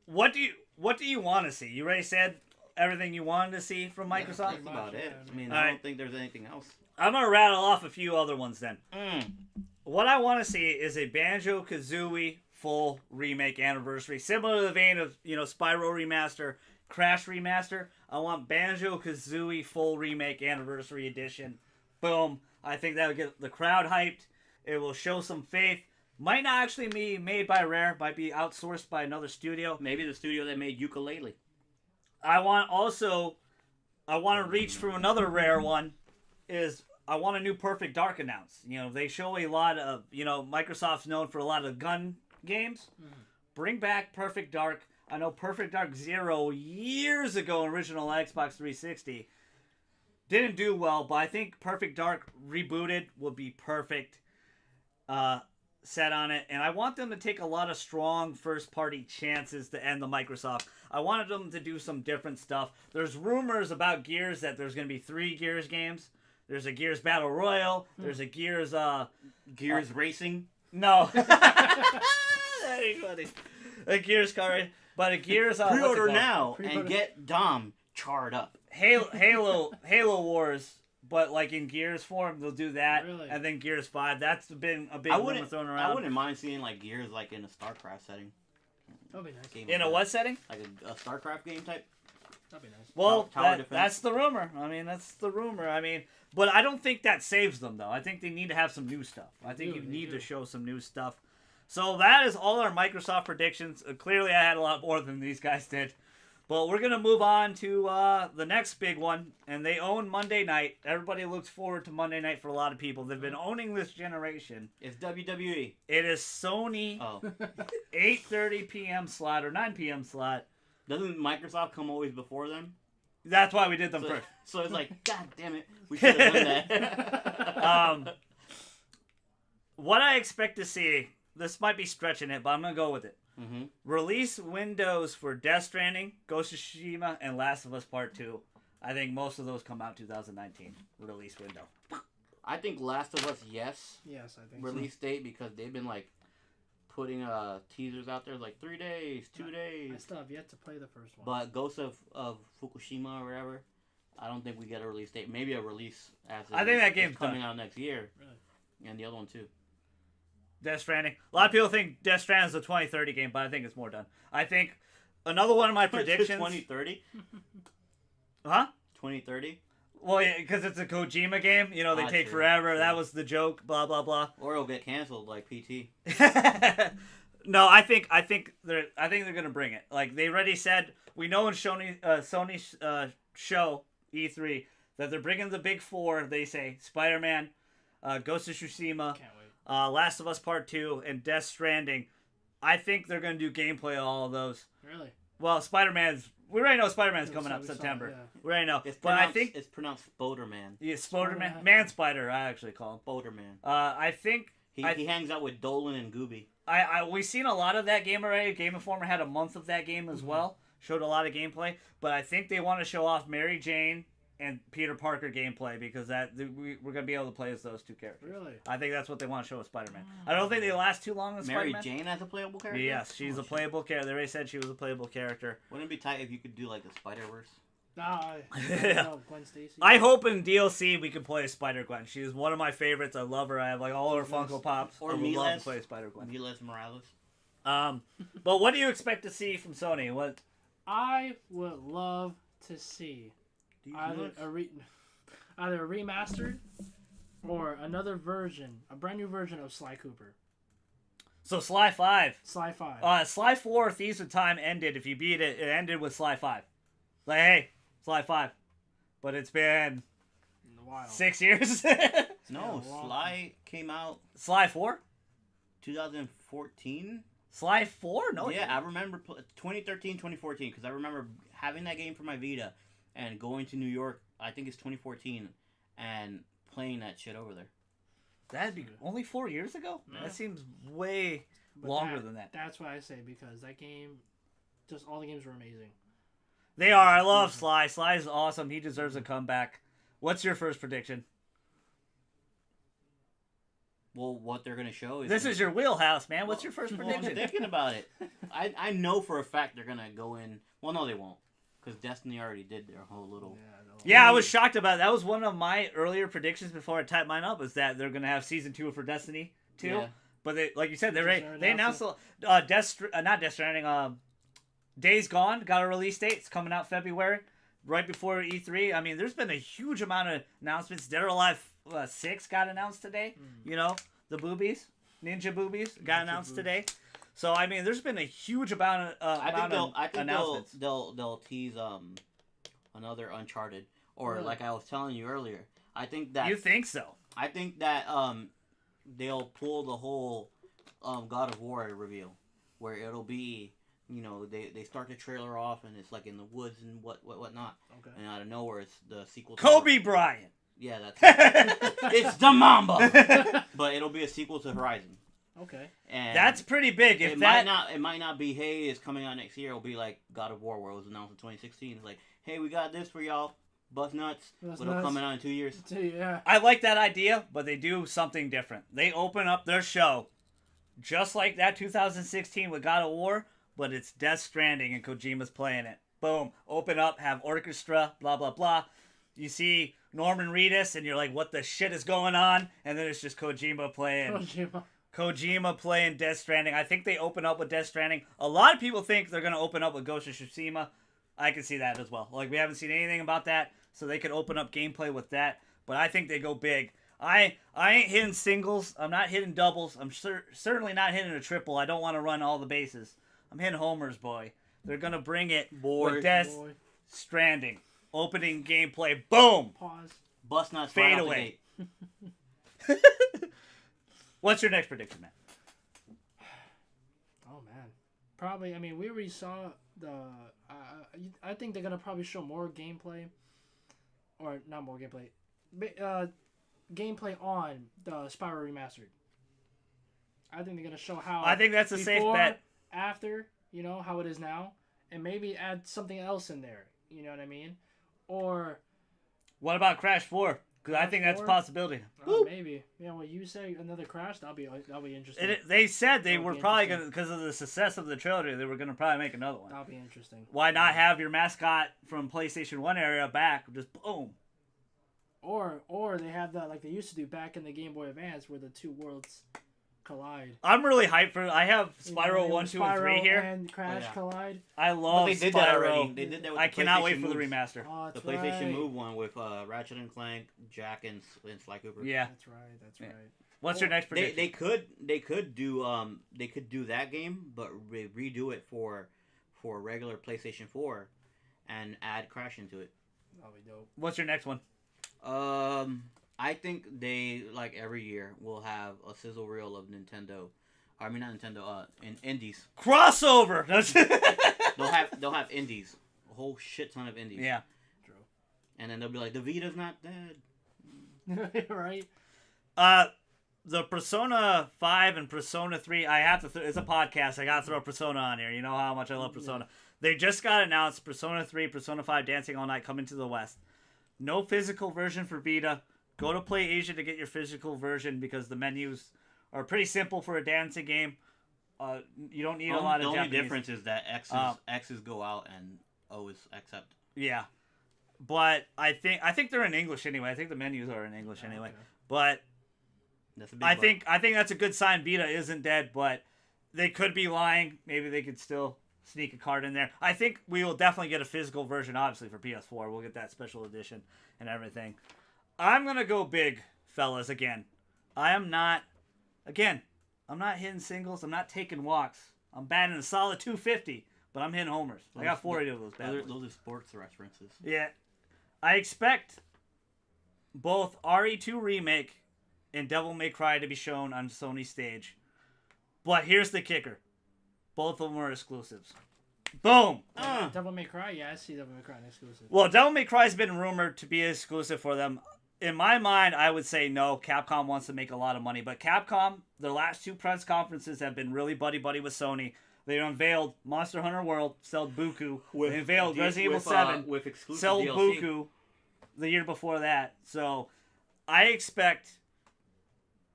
What do you want to see? You already said everything you wanted to see from Microsoft? That's about it. I mean, All I right. don't think there's anything else. I'm going to rattle off a few other ones then. Mm. What I want to see is a Banjo-Kazooie full remake anniversary, similar to the vein of, Spyro remaster, Crash remaster. I want Banjo-Kazooie full remake anniversary edition. Boom. I think that would get the crowd hyped. It will show some faith. Might not actually be made by Rare. Might be outsourced by another studio. Maybe the studio that made Yooka-Laylee. I want to reach for another Rare one. I want a new Perfect Dark announced. They show a lot of, Microsoft's known for a lot of gun games. Bring back Perfect Dark. I know Perfect Dark Zero years ago, original Xbox 360, didn't do well, but I think Perfect Dark rebooted would be perfect set on it. And I want them to take a lot of strong first-party chances to end the Microsoft. I wanted them to do some different stuff. There's rumors about Gears that there's going to be 3 Gears games. There's a Gears Battle Royale. There's a Gears... Gears Racing. No. That ain't funny. A Gears car, but a Gears... what's it Pre-order called? now Pre-order. and get Dom charred up. Halo Wars, but like in Gears form, they'll do that, Really? and then Gears 5. That's been a big I rumor wouldn't. thrown I around. wouldn't mind seeing like Gears like in a StarCraft setting. That'd be nice. Game In a like what setting? that. Like a StarCraft game type. That'd be nice. Well, Tower defense. that's the rumor. That's the rumor. But I don't think that saves them, though. I think they need to have some new stuff. I think do, you they need do. to show some new stuff. So that is all our Microsoft predictions. Clearly, I had a lot more than these guys did. But we're going to move on to the next big one, and they own Monday night. Everybody looks forward to Monday night for a lot of people. They've been owning this generation. It's WWE. It is Sony Oh, 8:30 p.m. slot or 9 p.m. slot. doesn't Microsoft come always before them? That's why we did them So, first. so it's like, God damn it, we should have done that. What I expect to see, this might be stretching it, but I'm going to go with it. Mm-hmm. Release windows for Death Stranding, Ghost of Tsushima, and Last of Us Part 2. I think most of those come out 2019 release window. I think Last of Us, yes, Yes, I think release date, because they've been like putting teasers out there like 3 days, 2 so. I days. still have yet to play the first one. But Ghost of Fukushima or whatever, I don't think we get a release date. Maybe a release as I think that it's game's coming done. out next year. Really? And the other one too. Death Stranding. A lot of people think Death Stranding is a 2030 game, but I think it's more done. I think another one of my predictions... 2030? Huh? 2030? Well, yeah, because it's a Kojima game. They Ah, take true, forever. true. That was the joke. Blah, blah, blah. Or it'll get canceled like PT. No, I think they're gonna bring it. Like they already said, we know in Sony's show E3 that they're bringing the big four. They say Spider-Man, Ghost of Tsushima, Can't wait. Last of Us Part 2, and Death Stranding. I think they're going to do gameplay of all of those. Really? Well, Spider-Man's... We already know Spider-Man's Yeah, coming so up we saw it, September. yeah. We already know. It's But I pronounced, think... it's pronounced Spoderman. Yeah, Spider-Man. Spider-Man. Man-Spider, I actually call him. Spoderman. I think... He hangs out with Dolan and Gooby. We've seen a lot of that game already. Game Informer had a month of that game as well. Showed a lot of gameplay. But I think they want to show off Mary Jane and Peter Parker gameplay because we're going to be able to play as those two characters. Really? I think that's what they want to show with Spider-Man. I don't think they last too long with Mary Spider-Man. Jane as a playable character? Yes, she's a playable character. They already said she was a playable character. Wouldn't it be tight if you could do like the Spider-Verse? Nah, Yeah. no, Gwen Stacy. I hope in DLC we can play Spider-Gwen. She is one of my favorites. I love her. I have like all her Funko Pops. Or I would love Miles. to play Spider-Gwen. Miles Morales. But what do you expect to see from Sony? What? I would love to see either either a remastered or another version, a brand new version of Sly Cooper. So Sly 5. Sly 5. Sly 4 Thieves of Time ended. If you beat it, it ended with Sly 5. Like, hey, Sly 5. But it's been In a while. 6 years. No, Yeah, long Sly came out Sly 4? 2014. Sly 4? No. Yeah, I remember 2013, 2014, because I remember having that game for my Vita and going to New York, I think it's 2014, and playing that shit over there. That'd be only 4 years ago? Yeah. That seems way But longer than that. That's what I say because that game, just all the games were amazing. They are. I love Sly. Sly is awesome. He deserves a comeback. What's your first prediction? Well, what they're going to show is... This is your wheelhouse, man. What's your first Well, I'm prediction? thinking about it. I know for a fact they're going to go in... Well, no, they won't. Because Destiny already did their whole little... Yeah, I was shocked about it. That was one of my earlier predictions before I typed mine up, is that they're going to have Season 2 for Destiny 2. Yeah. But they, like you said, Just they announced not Death Stranding, Days Gone got a release date. It's coming out February, right before E3. I mean, there's been a huge amount of announcements. Dead or Alive 6 got announced today. You know, the boobies, Ninja Boobies got announced today. So I mean, there's been a huge amount of I think announcements. they'll tease another Uncharted, or Really? like I was telling you earlier. I think that You think so? I think that they'll pull the whole God of War reveal, where it'll be, you know, they start the trailer off and it's like in the woods and whatnot, Okay. and out of nowhere it's the sequel. To Kobe Bryant. Yeah, that's it's the Mamba, but it'll be a sequel to Horizon. Okay. And That's pretty big. If it that might not be, hey, it's coming out next year. It'll be like God of War, where it was announced in 2016. It's like, hey, we got this for y'all, bust nuts. Bust It'll nuts. coming out in 2 years. Yeah. I like that idea, but they do something different. They open up their show just like that 2016 with God of War, but it's Death Stranding and Kojima's playing it. Boom. Open up, have orchestra, blah, blah, blah. You see Norman Reedus, and you're like, what the shit is going on? And then it's just Kojima playing Death Stranding. I think they open up with Death Stranding. A lot of people think they're going to open up with Ghost of Tsushima. I can see that as well. Like, we haven't seen anything about that, so they could open up gameplay with that. But I think they go big. I ain't hitting singles. I'm not hitting doubles. I'm certainly not hitting a triple. I don't want to run all the bases. I'm hitting homers, boy. They're going to bring it with Death Boy. Stranding. Opening gameplay. Boom! Pause. Bust nuts. Fade right out the away. gate. What's your next prediction, Matt? Oh man. Probably. I mean, we already saw the. I think they're gonna probably show more gameplay, or not more gameplay, gameplay on the Spyro Remastered. I think they're gonna show how. I think that's a safe before, bet. After, you know how it is now, and maybe add something else in there. You know what I mean? Or What about Crash 4? Because I Crash think that's a 4? possibility. maybe. Yeah, what you say, another Crash? That'll be interesting. They said they That would were be probably going interesting. to, because of the success of the trilogy, they were going to probably make another one. That'll be interesting. Why not have your mascot from PlayStation 1 area back? Just boom. Or they have that like they used to do back in the Game Boy Advance, where the two worlds collide. I'm really hyped for. I have You know, Spyro it 1, was 2, and 3 Spyro here. and Crash yeah. collide. I Well, love they did that already. Spyro. They did that with I the cannot wait PlayStation for the moves. remaster. Oh, The that's PlayStation right. Move one with Ratchet and Clank, Jack, and Sly Cooper. Yeah. That's right. That's Yeah. right. What's your next prediction? They could do that game, but redo it for regular PlayStation 4, and add Crash into it. That'll be dope. What's your next one? I think they, like every year, will have a sizzle reel of Nintendo. I mean, not Nintendo. In indies. Crossover. They'll have indies. A whole shit ton of indies. Yeah. And then they'll be like, the Vita's not dead. Right. The Persona 5 and Persona 3, I have to. It's a podcast. I gotta throw Persona on here. You know how much I love Persona. They just got announced. Persona 3, Persona 5, Dancing All Night coming to the West. No physical version for Vita. Go to Play Asia to get your physical version because the menus are pretty simple for a dancing game. You don't need a lot of The only Japanese. difference is that X's go out and O is accept. Yeah, but I think they're in English anyway. I think the menus are in English anyway. Okay. But That's a big I but. think that's a good sign. Vita isn't dead, but they could be lying. Maybe they could still sneak a card in there. I think we will definitely get a physical version, obviously, for PS4. We'll get that special edition and everything. I'm going to go big, fellas, again. I'm not hitting singles. I'm not taking walks. I'm batting a solid 250, but I'm hitting homers. I got 40 of those bad boys. Those are sports references. Yeah. I expect both RE2 Remake and Devil May Cry to be shown on Sony stage. But here's the kicker. Both of them are exclusives. Boom! Devil May Cry, yeah, I see Devil May Cry exclusive. Well, Devil May Cry's been rumored to be exclusive for them. In my mind, I would say no. Capcom wants to make a lot of money. But Capcom, their last two press conferences have been really buddy-buddy with Sony. They unveiled Monster Hunter World, sold Buku. They unveiled Resident Evil 7, with exclusive sold DLC. Buku the year before that. So I expect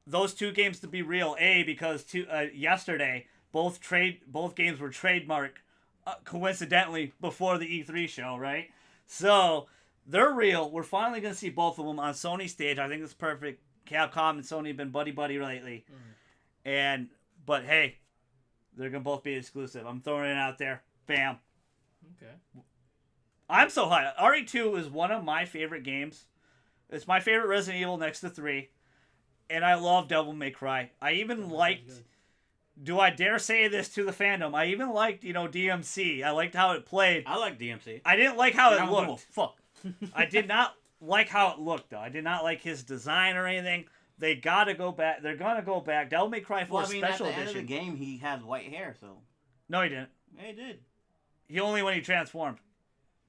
those two games to be real. Because yesterday, both games were trademarked, coincidentally, before the E3 show, right? So they're real. We're finally going to see both of them on Sony stage. I think it's perfect. Capcom and Sony have been buddy-buddy lately. But hey, they're going to both be exclusive. I'm throwing it out there. Bam. Okay. I'm so high. RE2 is one of my favorite games. It's my favorite Resident Evil next to 3. And I love Devil May Cry. I even liked... Do I dare say this to the fandom? I even liked, DMC. I liked how it played. I like DMC. I didn't like how I it don't give a looked. fuck. I did not like how it looked, though. I did not like his design or anything. They gotta go back. They're gonna go back. Devil May Cry 4 Special at the end Edition. of the game, he has white hair, so... No, he didn't. Yeah, he did. He only when he transformed.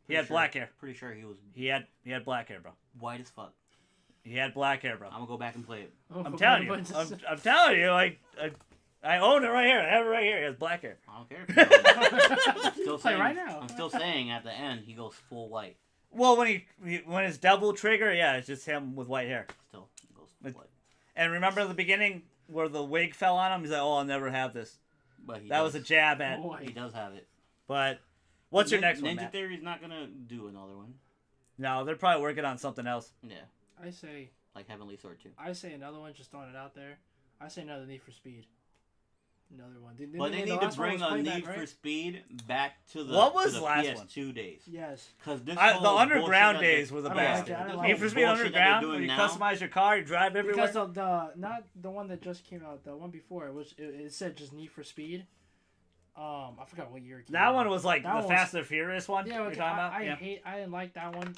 He had black hair. Pretty sure he was He had black hair, bro. white as fuck. He had black hair, bro. I'm gonna go back and play it. I'm telling you. I'm telling you. I own it right here. I have it right here. He has black hair. I don't care. I'm still Play saying, right now. I'm still saying at the end, he goes full white. Well, when his double trigger, yeah, it's just him with white hair. Still, he goes full white. And remember the beginning where the wig fell on him? He's like, "Oh, I'll never have this." But That was a jab at. He does have it. But what's your next one, Ninja Matt? Theory's not gonna do another one. No, they're probably working on something else. Yeah, I say like Heavenly Sword 2. another one, just throwing it out there. I say another Need for Speed. Another one. But they need to bring a Need for Speed back to the, What was to the last PS2 days. Yes. Because this The whole underground bullshit days were the I best. like that. I like Need for that. Speed Bullshit that they're Underground, doing where you now. customize your car, you drive everywhere. Because the not the one that just came out, the one before it said just Need for Speed. I forgot what year it came That out. one was like That the one Fast and Furious one. Yeah, you're talking about. I Yeah. I didn't like that one.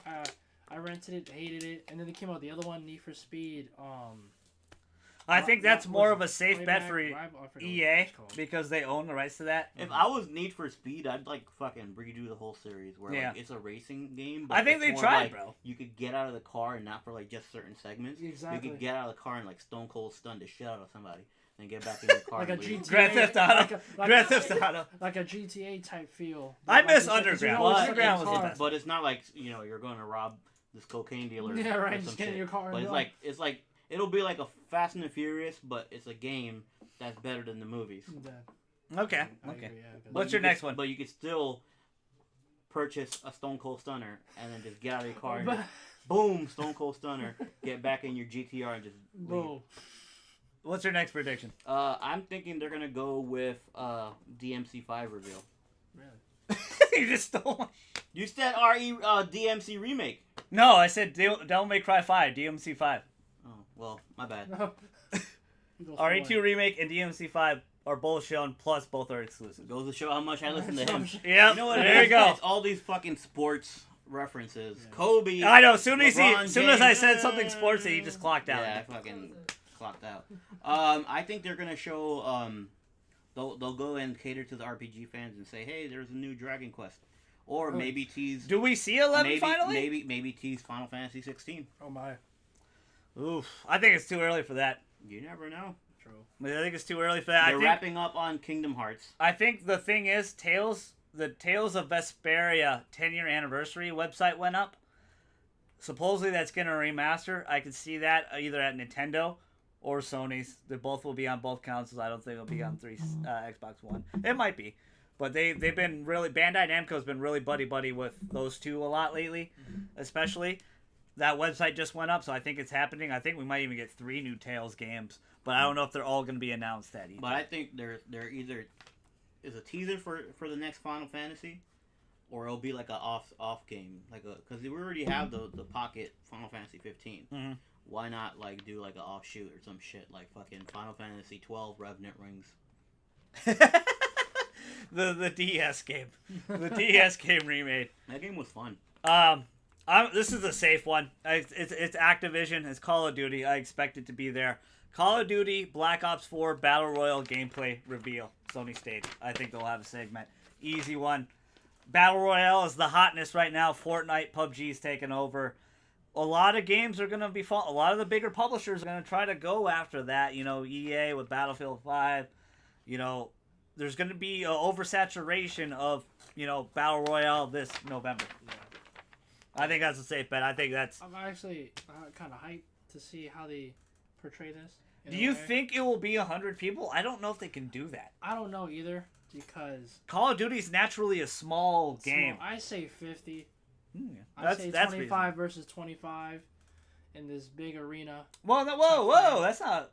I rented it, hated it, and then it came out the other one, Need for Speed. I think that's what more was of a safe Playback bet for Rival? I forgot what EA it's called. because they own the rights to that. If I was Need for Speed, I'd like fucking redo the whole series where Yeah. like it's a racing game. But I think it's they more tried, like, bro. You could get out of the car and not for like just certain segments. Exactly. You could get out of the car and like Stone Cold stun the shit out of somebody, and get back in your car. Like a and leave. GTA, Grand Theft Auto. like Grand Theft Auto. like a GTA type feel. I Like, miss it's- it's, Underground. it's Underground in was the car. best. But it's not like you're going to rob this cocaine dealer. Yeah, right. Or Just some get in shit. your car. But and it's like it'll be like a Fast and the Furious, but it's a game that's better than the movies. Yeah, Okay. I Okay. agree, yeah, 'cause- What's But your you next could- one? But you could still purchase a Stone Cold Stunner and then just get out of your car and But- just, boom, Stone Cold Stunner, get back in your GTR and just leave. Boom. What's your next prediction? I'm thinking they're gonna go with DMC5 reveal. Really? You just stole my... You said DMC remake. No, I said Devil May Cry 5, DMC 5. Oh well, my bad. He goes RE2 for one. Remake and DMC 5 are both shown, plus both are exclusive. Goes to show how much I listen to him. Yeah, You know what? there you go. It's all these fucking sports references. Yeah. Kobe. I know. Soon as LeBron I James, said something sportsy, he just clocked out. Yeah, I fucking clocked out. I think they're gonna show. They'll go and cater to the RPG fans and say, hey, there's a new Dragon Quest, or Really? maybe tease. Do we see 11 maybe, finally? Maybe tease Final Fantasy 16. Oh my. Oof. I think it's too early for that. You never know. True. I think it's too early for that. They're wrapping up on Kingdom Hearts. I think the thing is, the Tales of Vesperia 10-year anniversary website went up. Supposedly that's going to remaster. I could see that either at Nintendo or Sony's. They both will be on both consoles. I don't think it'll be on Xbox One. It might be. But they've been really... Bandai Namco's been really buddy-buddy with those two a lot lately, especially. That website just went up, so I think it's happening. I think we might even get 3 new Tales games. But I don't know if they're all going to be announced that either. But I think they're either is a teaser for the next Final Fantasy, or it'll be like a off game, because we already have the Pocket Final Fantasy 15. Mm-hmm. Why not do like an offshoot or some shit like fucking Final Fantasy 12 Revenant Rings? the DS game. The DS game remade. That game was fun. This is a safe one. It's Activision. It's Call of Duty. I expect it to be there. Call of Duty Black Ops 4 Battle Royale gameplay reveal. Sony State. I think they'll have a segment. Easy one. Battle Royale is the hotness right now. Fortnite, PUBG's taking over. A lot of games are going to be... A lot of the bigger publishers are going to try to go after that. You know, EA with Battlefield 5. You know, there's going to be an oversaturation of, Battle Royale this November. Yeah. I think that's a safe bet. I think that's... I'm actually kind of hyped to see how they portray this. Do you think it will be 100 people? I don't know if they can do that. I don't know either, because Call of Duty is naturally a small game. I say 50. That's, I say that's 25 reasonable. versus 25 in this big arena. Well, whoa! That's not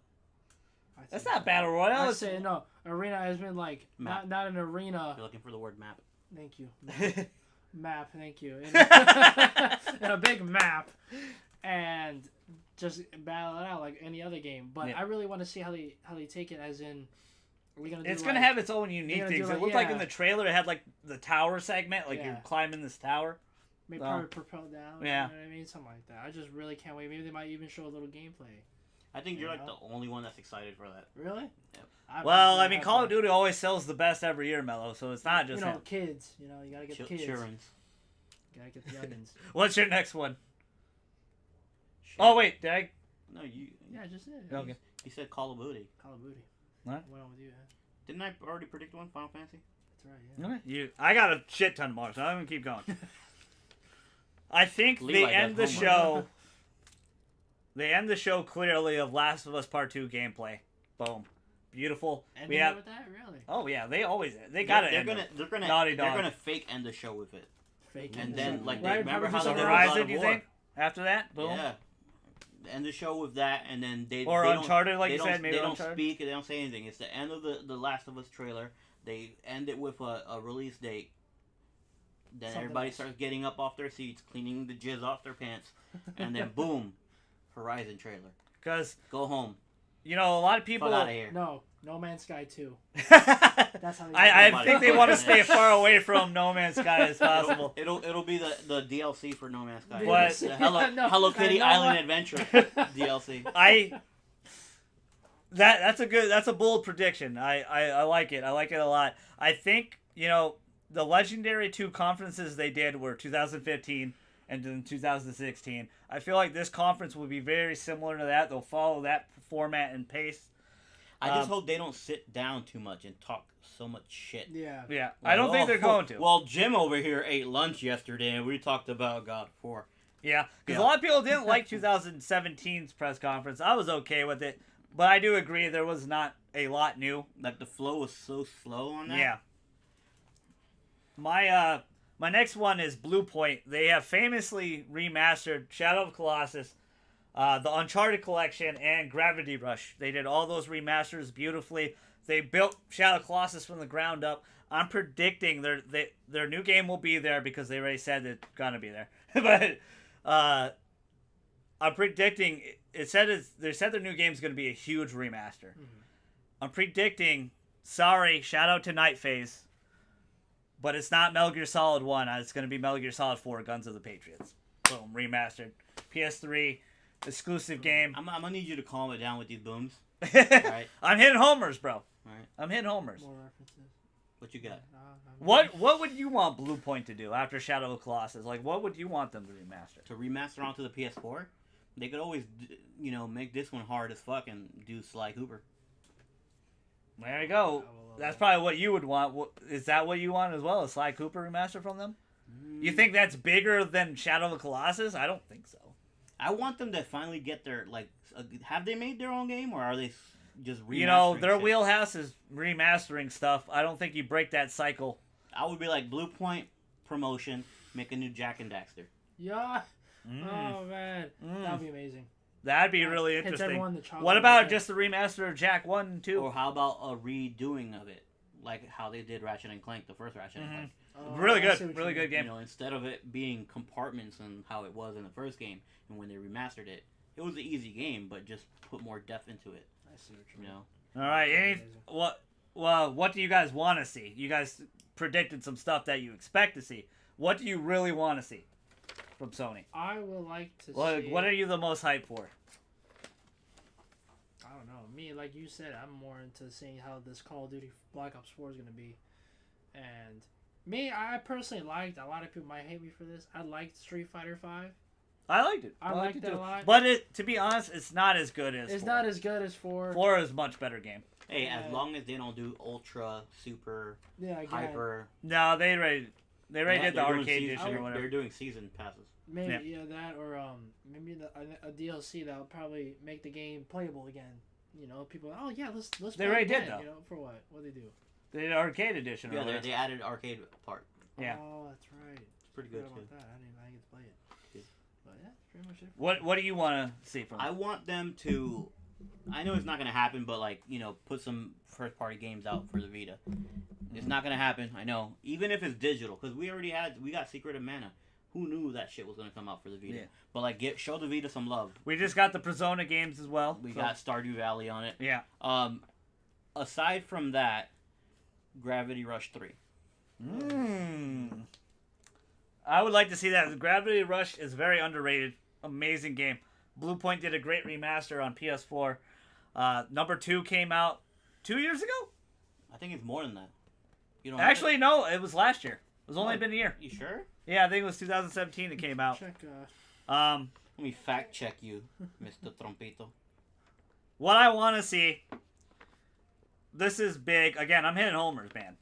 I'd say- Battle Royale. I say no. Arena has been like Map. not an arena. You're looking for the word map. Thank you. Map. Thank you. In a big map, and just battle it out like any other game. But Yeah. I really want to see how they take it. As in, are we gonna? It's do gonna like, have its own unique gonna do things. like- It looked like in yeah. the trailer it had like the tower segment, like Yeah. you're climbing this tower. maybe Oh. probably propel down. Yeah. You know what I mean, something like that. I just really can't wait. Maybe they might even show a little gameplay. I think you're Yeah. the only one that's excited for that. Really? Yep. Well, I mean, Call of Duty always sells the best every year, Mello. So it's not just him. kids. You know, you gotta get the kids. Children's. Gotta get the youngins. What's your next one? Shit. Oh wait, did I? No, you. Yeah, I just did. Okay. You said Call of Duty. Call of Duty. What? Went on with you. Huh? Didn't I already predict one? Final Fantasy. That's right. Yeah. I got a shit ton more, so I'm gonna keep going. I think Levi they does end the homework. show. They end the show clearly of Last of Us Part 2 gameplay. Boom, beautiful. Ending We have. it with that, really? Oh yeah, they always they got it. They're gonna Naughty Dog. they're gonna fake end the show with it. Fake And it. then, like, Right? remember Probably how do they something were God Horizon, of you War. think? After that, boom. Yeah. End the show with that, and then they Or they don't- Uncharted, like they you don't- said, maybe they don't Uncharted. speak, they don't say anything. It's the end of the Last of Us trailer. They end it with a release date. Then Something everybody else. starts getting up off their seats, cleaning the jizz off their pants, and then boom, Horizon trailer. Because Go home. a lot of people. Fuck out of here. No, No Man's Sky 2. I That's how they think they want to stay as far away from No Man's Sky as possible. It'll be the DLC for No Man's Sky. What? The Hello Kitty know Island what? Adventure DLC. That's a bold prediction. I like it. I like it a lot. I think, the Legendary 2 conferences they did were 2015 and then 2016. I feel like this conference will be very similar to that. They'll follow that format and pace. I just hope they don't sit down too much and talk so much shit. Yeah. Yeah, I don't think they're going to. Well, Jim over here ate lunch yesterday, and we talked about God of War. Yeah, because Yeah. a lot of people didn't like 2017's press conference. I was okay with it, but I do agree there was not a lot new. Like, the flow was so slow on that. Yeah. My next one is Blue Point. They have famously remastered Shadow of Colossus, the Uncharted Collection, and Gravity Rush. They did all those remasters beautifully. They built Shadow of Colossus from the ground up. I'm predicting their new game will be there because they already said it's gonna be there. But I'm predicting they said their new game is gonna be a huge remaster. Mhm. I'm predicting. Sorry, shout out to Night Phase. but it's not Metal Gear Solid 1. It's going to be Metal Gear Solid 4, Guns of the Patriots. Boom, remastered. PS3, exclusive game. I'm gonna need you to calm it down with these booms. Right. I'm hitting homers, bro. All right. I'm hitting homers. More references. What you got? What would you want Blue Point to do after Shadow of the Colossus? Like, what would you want them to remaster? To remaster onto the PS4? They could always, make this one hard as fuck and do Sly Cooper. There you go. That's probably what you would want. Is that what you want as well? A Sly Cooper remaster from them? You think that's bigger than Shadow of the Colossus? I don't think so. I want them to finally get their, have they made their own game, or are they just remastering Their shit? wheelhouse is remastering stuff. I don't think you break that cycle. I would be like, Blue Point promotion, make a new Jak and Daxter. Yeah. Oh man, that would be amazing. That'd be really Hits interesting. everyone in the childhood What about right just the remaster of Jak 1 and 2? Or how about a redoing of it? Like how they did Ratchet and Clank, the first Ratchet and Clank. Oh, Really I see what good. you Really mean. good game. Instead of it being compartments and how it was in the first game, and when they remastered it, it was an easy game, but just put more depth into it. I see what you mean. You know. All right. What do you guys want to see? You guys predicted some stuff that you expect to see. What do you really want to see from Sony? I would like to Like, see. what are you the most hyped for? I don't know. Me, like you said, I'm more into seeing how this Call of Duty Black Ops 4 is gonna be, and me, I personally liked. A lot of people might hate me for this. I liked Street Fighter 5. I liked it. I liked it a lot. But to be honest, it's not as good as It's 4. not as good as 4. 4 is a much better game. Hey, Yeah. as long as they don't do ultra, super, Yeah, again, hyper. No, they already did the They're doing arcade season- edition or whatever. They're doing season passes. maybe Yeah. that or maybe a DLC that will probably make the game playable again. People. Oh yeah, let's. They play already it did, again, though. For what? What they do? The arcade edition or Yeah, whatever. they added arcade part. Yeah. Oh, that's right. It's pretty Forgot good too. about that. I didn't get to play it. Good. But yeah, that's pretty much it. What do you want to see from I them? want them to. I know it's not gonna happen, but put some first party games out for the Vita. It's not gonna happen. I know, even if it's digital, because we got Secret of Mana. Who knew that shit was gonna come out for the Vita? Yeah. But show the Vita some love. We just got the Persona games as well. We so- got Stardew Valley on it. Yeah. Aside from that, Gravity Rush 3. I would like to see that. Gravity Rush is very underrated. Amazing game. Blue Point did a great remaster on PS4. Number 2 came out 2 years ago? I think it's more than that. You know. Actually, no. It was last year. It's only Oh. been a year. You sure? Yeah, I think it was 2017 it came out. Check. Let me fact check you, Mr. Trompito. What I want to see... This is big. Again, I'm hitting homers, man.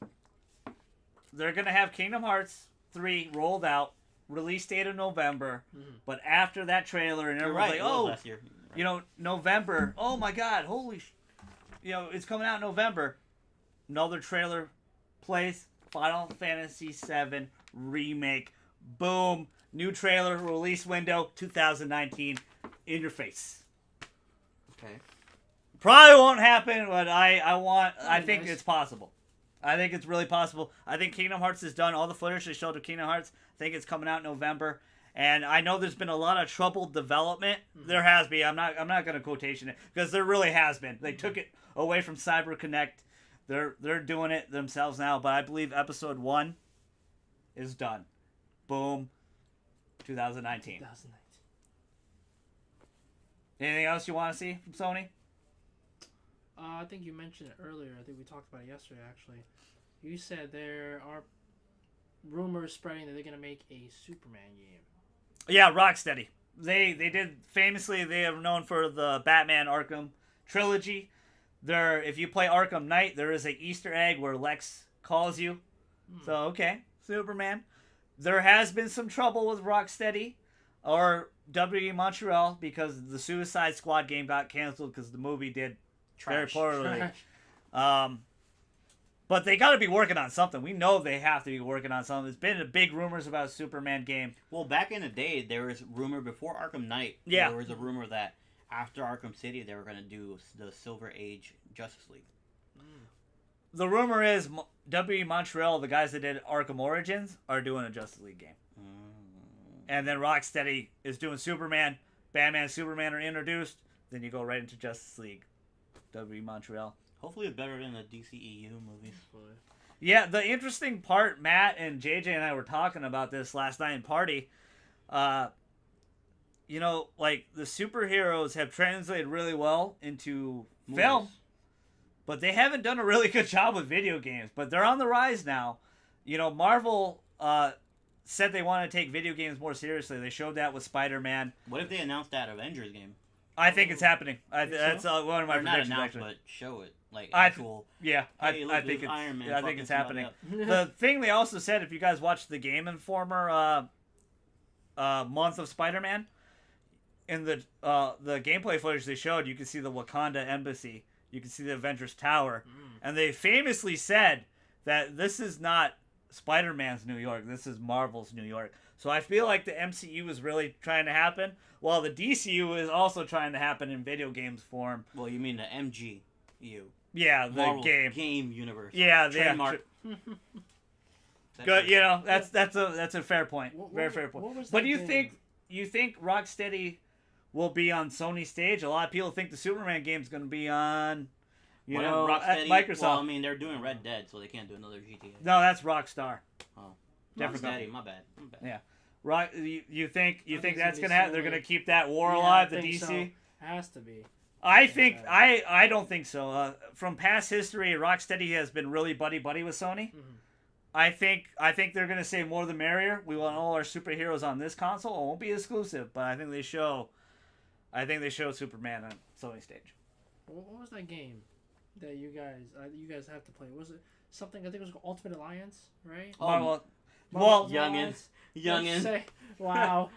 They're going to have Kingdom Hearts 3 rolled out. Release date of November. But after that trailer, and You're everyone's right. like, it was oh... last year. November. Oh my God! It's coming out in November. Another trailer plays. Final Fantasy VII remake. Boom! New trailer release window 2019. In your face. Okay. Probably won't happen, but I think nice. it's possible. I think it's really possible. I think Kingdom Hearts is done. All the footage they showed of Kingdom Hearts. I think it's coming out in November. And I know there's been a lot of troubled development. There has been. I'm not going to quotation it because there really has been. They took it away from CyberConnect. They're doing it themselves now. But I believe episode 1 is done. Boom. 2019. 2019. Anything else you want to see from Sony? I think you mentioned it earlier. I think we talked about it yesterday. Actually, you said there are rumors spreading that they're gonna make a Superman game. Yeah, Rocksteady. They did famously. They are known for the Batman Arkham trilogy. If you play Arkham Knight, there is a Easter egg where Lex calls you. So okay, Superman. There has been some trouble with Rocksteady or WE Montreal because the Suicide Squad game got canceled because the movie did very Trash. poorly. But they got to be working on something. We know they have to be working on something. There's been big rumors about a Superman game. Well, back in the day, there was rumor before Arkham Knight. Yeah. There was a rumor that after Arkham City, they were going to do the Silver Age Justice League. The rumor is WE Montreal, the guys that did Arkham Origins, are doing a Justice League game. And then Rocksteady is doing Superman. Batman and Superman are introduced. Then you go right into Justice League. WE Montreal. Hopefully, it's better than the DCEU movies. Yeah, the interesting part, Matt and JJ and I were talking about this last night in party. Like the superheroes have translated really well into film, Movies. but they haven't done a really good job with video games. But they're on the rise now. Marvel said they want to take video games more seriously. They showed that with Spider-Man. What if they announced that Avengers game? I think it's happening. Think so? That's one of my Or not predictions. announce, Actually, but show it. Like I- actual. yeah, Hey, look, I think this it's Iron Man I think fucking it's somebody happening. up. The thing they also said, if you guys watched the Game Informer month of Spider-Man, in the gameplay footage they showed, you can see the Wakanda embassy, you can see the Avengers Tower, and they famously said that this is not Spider-Man's New York, this is Marvel's New York. So I feel like the MCU is really trying to happen, while the DCU is also trying to happen in video games form. Well, you mean the MGU? Yeah, the Marvel's game. universe. Yeah, Trademark. Good, that's a fair point. Very fair point. what was But that you game? think Rocksteady will be on Sony stage? A lot of people think the Superman game's going to be on, at Microsoft. Well, I mean, they're doing Red Dead, so they can't do another GTA. No, that's Rockstar. Oh, Different Rocksteady, company. my bad. Yeah. You think think that's it's going to gonna happen? be They're going to Sony. keep that war Yeah, alive, I the think DC? so. Has to be. I think think so. I don't think so. From past history, Rocksteady has been really buddy with Sony. Mhm. I think they're gonna say more the merrier. We want all our superheroes on this console. It won't be exclusive, but I think they show Superman on Sony stage. What was that game that you guys have to play? Was it something? I think it was Ultimate Alliance, right? Oh, Well, Marvel's youngins. Alliance? Let's Youngin. say- Wow.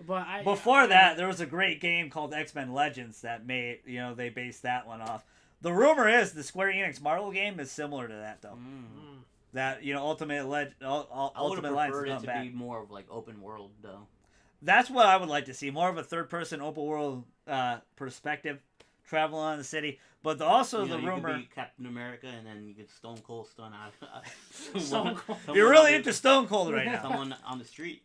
But before that, there was a great game called X-Men Legends that made they based that one off. The rumor is the Square Enix Marvel game is similar to that though. Mm. That Ultimate I would Ultimate have Alliance is preferred it coming to back. be more of like open world though. That's what I would like to see. More of a third-person open world perspective, travel on the city. But also You know, the you rumor. could be Captain America, and then you could Stone Cold stun out. Stone Cold. You're really into Stone Cold right now. Someone on the street.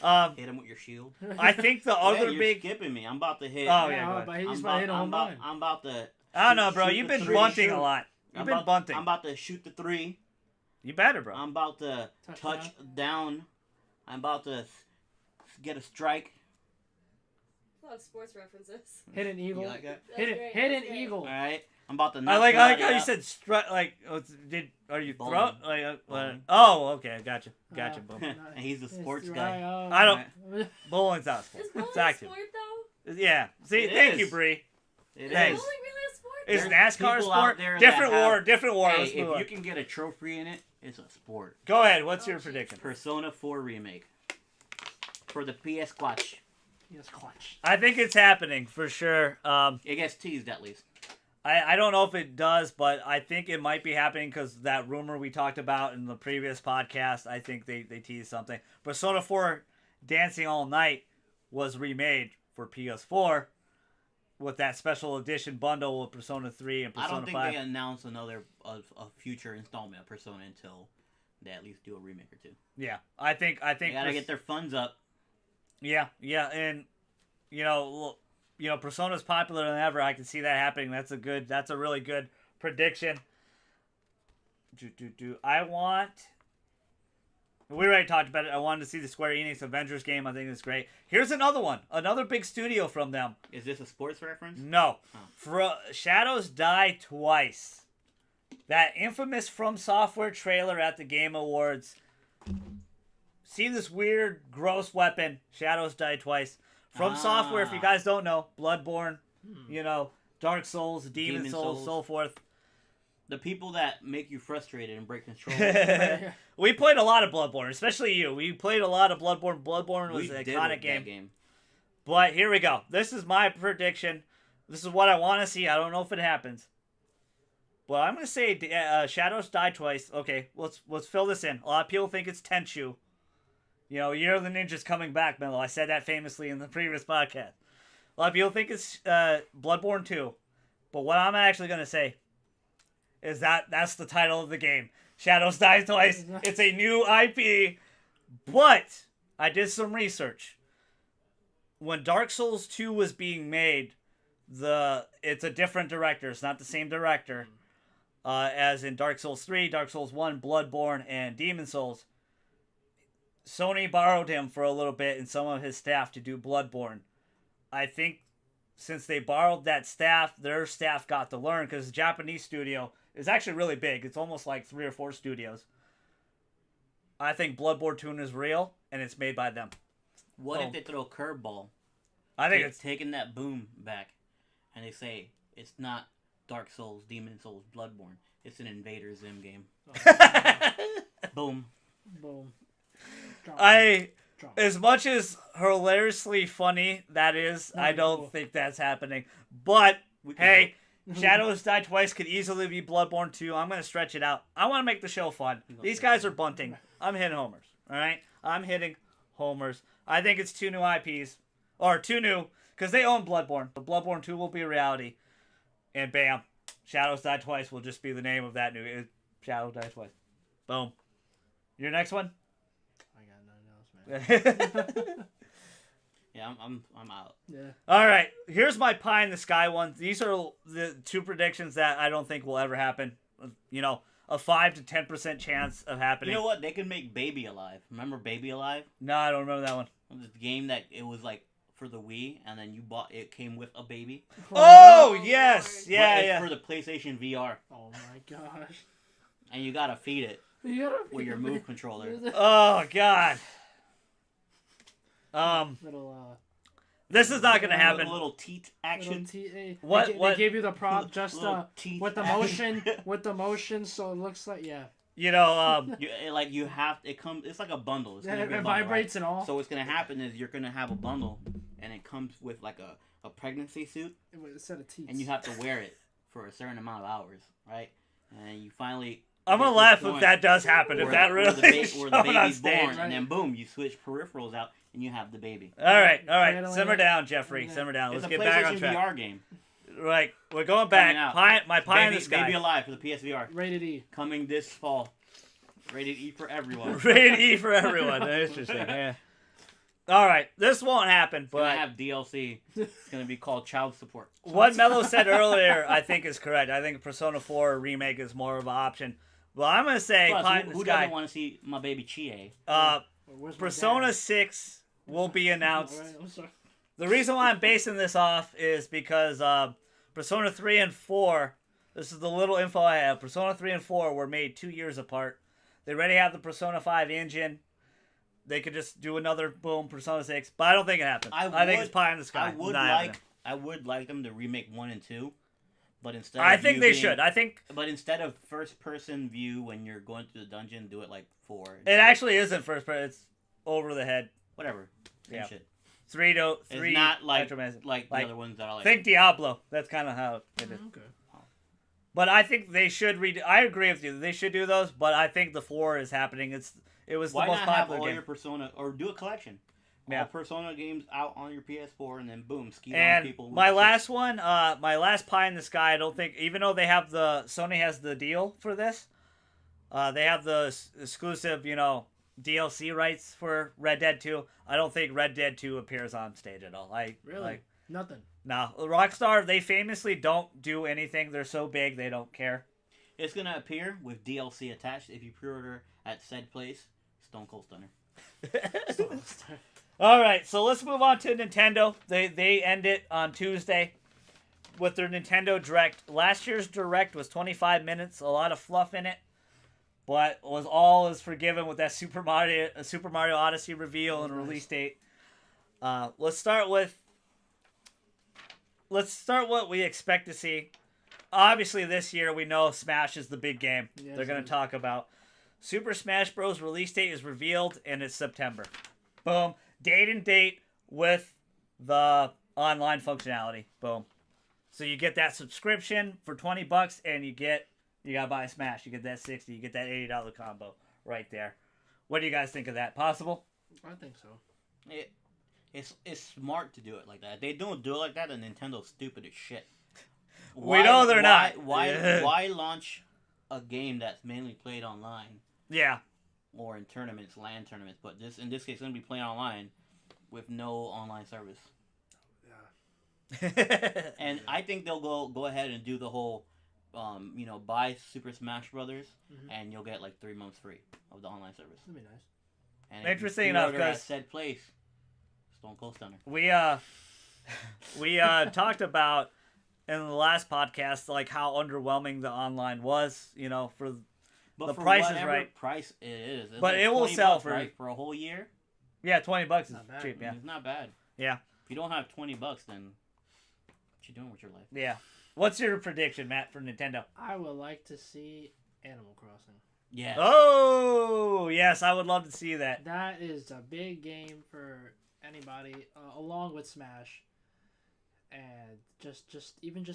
Um, Hit him with your shield. I think the Yeah, other you're big. skipping me. I'm about to hit. Oh, yeah, go ahead. but he's I'm about to hit a home run. I'm about to. I don't know, bro. shoot You've the been three. bunting a lot. You've been bunting. I'm about to shoot the 3. You better, bro. I'm about to Touchdown. touch down. I'm about to get a strike. A lot of sports references. Hit an eagle. You like that? That's Hit great, an that's great. eagle. All right. I'm about to. I knock like somebody how you out. said are you Bowling. throw like Bowling. oh okay gotcha boom. And he's the sports It's guy. right, I don't bowling's not a sport. Is bowling It's a active. sport though? Yeah. See, It thank is. you, Bree. It Is Thanks. is. bowling really a sport? Is There's NASCAR a people out sport? there that Different have- war, different war. Hey, Let's move if on. you can get a trophy in it, it's a sport. Go ahead. What's your Oh, prediction? Persona 4 remake for the PS Clutch. Yes, clutch. I think it's happening for sure. It gets teased at least. I don't know if it does, but I think it might be happening because that rumor we talked about in the previous podcast, I think they teased something. Persona 4 Dancing All Night was remade for PS4 with that special edition bundle with Persona 3 and I Persona don't think 5. they announce another a future installment of Persona until they at least do a remake or two. Yeah, I think They gotta get their funds up. Yeah, and Persona's popular than ever. I can see that happening. That's a really good prediction. We already talked about it. I wanted to see the Square Enix Avengers game. I think it's great. Here's another one. Another big studio from them. Is this a sports reference? No. Oh. Shadows Die Twice. That infamous From Software trailer at the Game Awards. See this weird, gross weapon. Shadows Die Twice. From Software, if you guys don't know, Bloodborne, Dark Souls, Demon Souls, so forth. The people that make you frustrated and break control. We played a lot of Bloodborne, especially you. We played a lot of Bloodborne. Bloodborne was We an did iconic with that game. But here we go. This is my prediction. This is what I want to see. I don't know if it happens. But I'm going to say Shadows Die Twice. Okay, let's fill this in. A lot of people think it's Tenchu. Year of the Ninja's coming back, Milo. I said that famously in the previous podcast. A lot of people think it's Bloodborne 2. But what I'm actually going to say is that's the title of the game. Shadows Die Twice. It's a new IP. But I did some research. When Dark Souls 2 was being made, it's a different director. It's not the same director. as in Dark Souls 3, Dark Souls 1, Bloodborne, and Demon Souls. Sony borrowed him for a little bit and some of his staff to do Bloodborne. I think since they borrowed that staff, their staff got to learn, because the Japanese studio is actually really big. It's almost like 3 or 4 studios. I think Bloodborne 2 is real, and it's made by them. What if they throw a curveball? I think it's taking that boom back, and they say it's not Dark Souls, Demon Souls, Bloodborne. It's an Invader Zim game. Boom. Boom. As much as hilariously funny that is, I don't think that's happening. But hey, Shadows Die Twice could easily be Bloodborne 2. I'm gonna stretch it out. I want to make the show fun. These guys are bunting. I'm hitting homers. All right, I'm hitting homers. I think it's 2 new IPs, or 2 new, because they own Bloodborne. But Bloodborne 2 will be a reality, and bam, Shadows Die Twice will just be the name of that new. Shadows Die Twice. Boom. Your next one. I got nothing else, man. Yeah, I'm out. Yeah. All right, here's my pie in the sky ones. These are the 2 predictions that I don't think will ever happen. You know, a 5 to 10% chance of happening. You know what? They could make Baby Alive. Remember Baby Alive? No, I don't remember that one. It was the game that it was like for the Wii, and then you bought it came with a baby. Oh yes, Lord. yeah, But it's yeah. for the PlayStation VR, Oh my gosh. and you gotta feed it You gotta with your Move controller. Oh god. Little This is not gonna happen. A little teat action. What- They what- gave you the prop just Little teeth with the action. motion, so it looks like You know, You have it comes. It's like a bundle. It's Yeah, gonna be it a bundle, vibrates right? and all. So what's gonna happen is you're gonna have a bundle, and it comes with like a pregnancy suit, a set of teeth. and you have to wear it for a certain amount of hours, right? And you finally. I'm gonna get to laugh the if point that does happen. If where- that where really the ba- is where shown the on baby's stage. born, and then boom, you switch peripherals out, and you have the baby. All right. Right, Simmer right. down, Jeffrey. Right. Simmer down. It's Let's a get back on PlayStation track. VR game. Right, we're going back. Coming out. My pie in Baby, the sky. Baby Alive for the PSVR. Rated E. Coming this fall. Rated E for everyone. Rated E for everyone. Interesting. Yeah. All right, this won't happen, It's gonna but have DLC. It's gonna be called Child Support. what Mello said earlier, I think, is correct. I think Persona 4 remake is more of an option. Well, I'm gonna say Plus, pie in the who sky. doesn't want to see my baby Chie? Where's my Persona dad? 6 will be announced. Alright, I'm sorry. The reason why I'm basing this off is because Persona 3 and 4, this is the little info I have. Persona 3 and 4 were made 2 years apart. They already have the Persona 5 engine. They could just do another boom Persona 6, but I don't think it happens. I think it's pie in the sky. I would like them to remake 1 and 2, but instead I of think you they being- should. I think But instead of first person view when you're going through the dungeon, do it like 4. it actually isn't first person. It's over the head. Whatever. Same Yeah. shit. 3 It's not like Metromancer. like the Like, other ones that are like. Think Diablo. That's kind of how it is. Okay. But I think they should redo. I agree with you. They should do those. But I think the 4 is happening. It was Why the most not have popular all game. your Persona or do a collection? Yeah. All Persona games out on your PS4 and then boom, ski on And people. with my the last one, my last pie in the sky. I don't think, even though they have Sony has the deal for this, they have the exclusive, DLC rights for Red Dead 2. I don't think Red Dead 2 appears on stage at all. Really? Nothing. No, Rockstar, they famously don't do anything. They're so big, they don't care. It's gonna appear with DLC attached if you pre-order at said place. Stone Cold Stunner. All right, so let's move on to Nintendo. They end it on Tuesday with their Nintendo Direct. Last year's Direct was 25 minutes, a lot of fluff in it, but all is forgiven with that Super Mario Odyssey reveal and release date. Let's start what we expect to see. Obviously, this year we know Smash is the big game Yes, they're going it to talk about. Super Smash Bros. Release date is revealed, and it's September. Boom. Date and date with the online functionality. Boom. So you get that subscription for $20, and you gotta buy a Smash. You get that $60. You get that $80 combo right there. What do you guys think of that? Possible? I think so. It's smart to do it like that. If they don't do it like that, then Nintendo's stupid as shit. We know they're not. Why launch a game that's mainly played online Yeah. or in tournaments, LAN tournaments? But in this case, it's gonna be playing online with no online service. Yeah. And I think they'll go ahead and do the whole buy Super Smash Brothers, Mhm. and you'll get like 3 months free of the online service. That'd be nice. And if you Interesting enough, pre-order at 'cause- said place, Stone Cold Stunner. We talked about in the last podcast like how underwhelming the online was, for But The for price is whatever right. price it is, it's But like it will 20 sell bucks, for- right? For a whole year. yeah, $20 is Not bad. cheap, yeah. It's not bad. Yeah. If you don't have $20, then what you doing with your life? Yeah. What's your prediction, Matt, for Nintendo? I would like to see Animal Crossing. Yeah. Oh, yes, I would love to see that. That is a big game for anybody, along with Smash, and just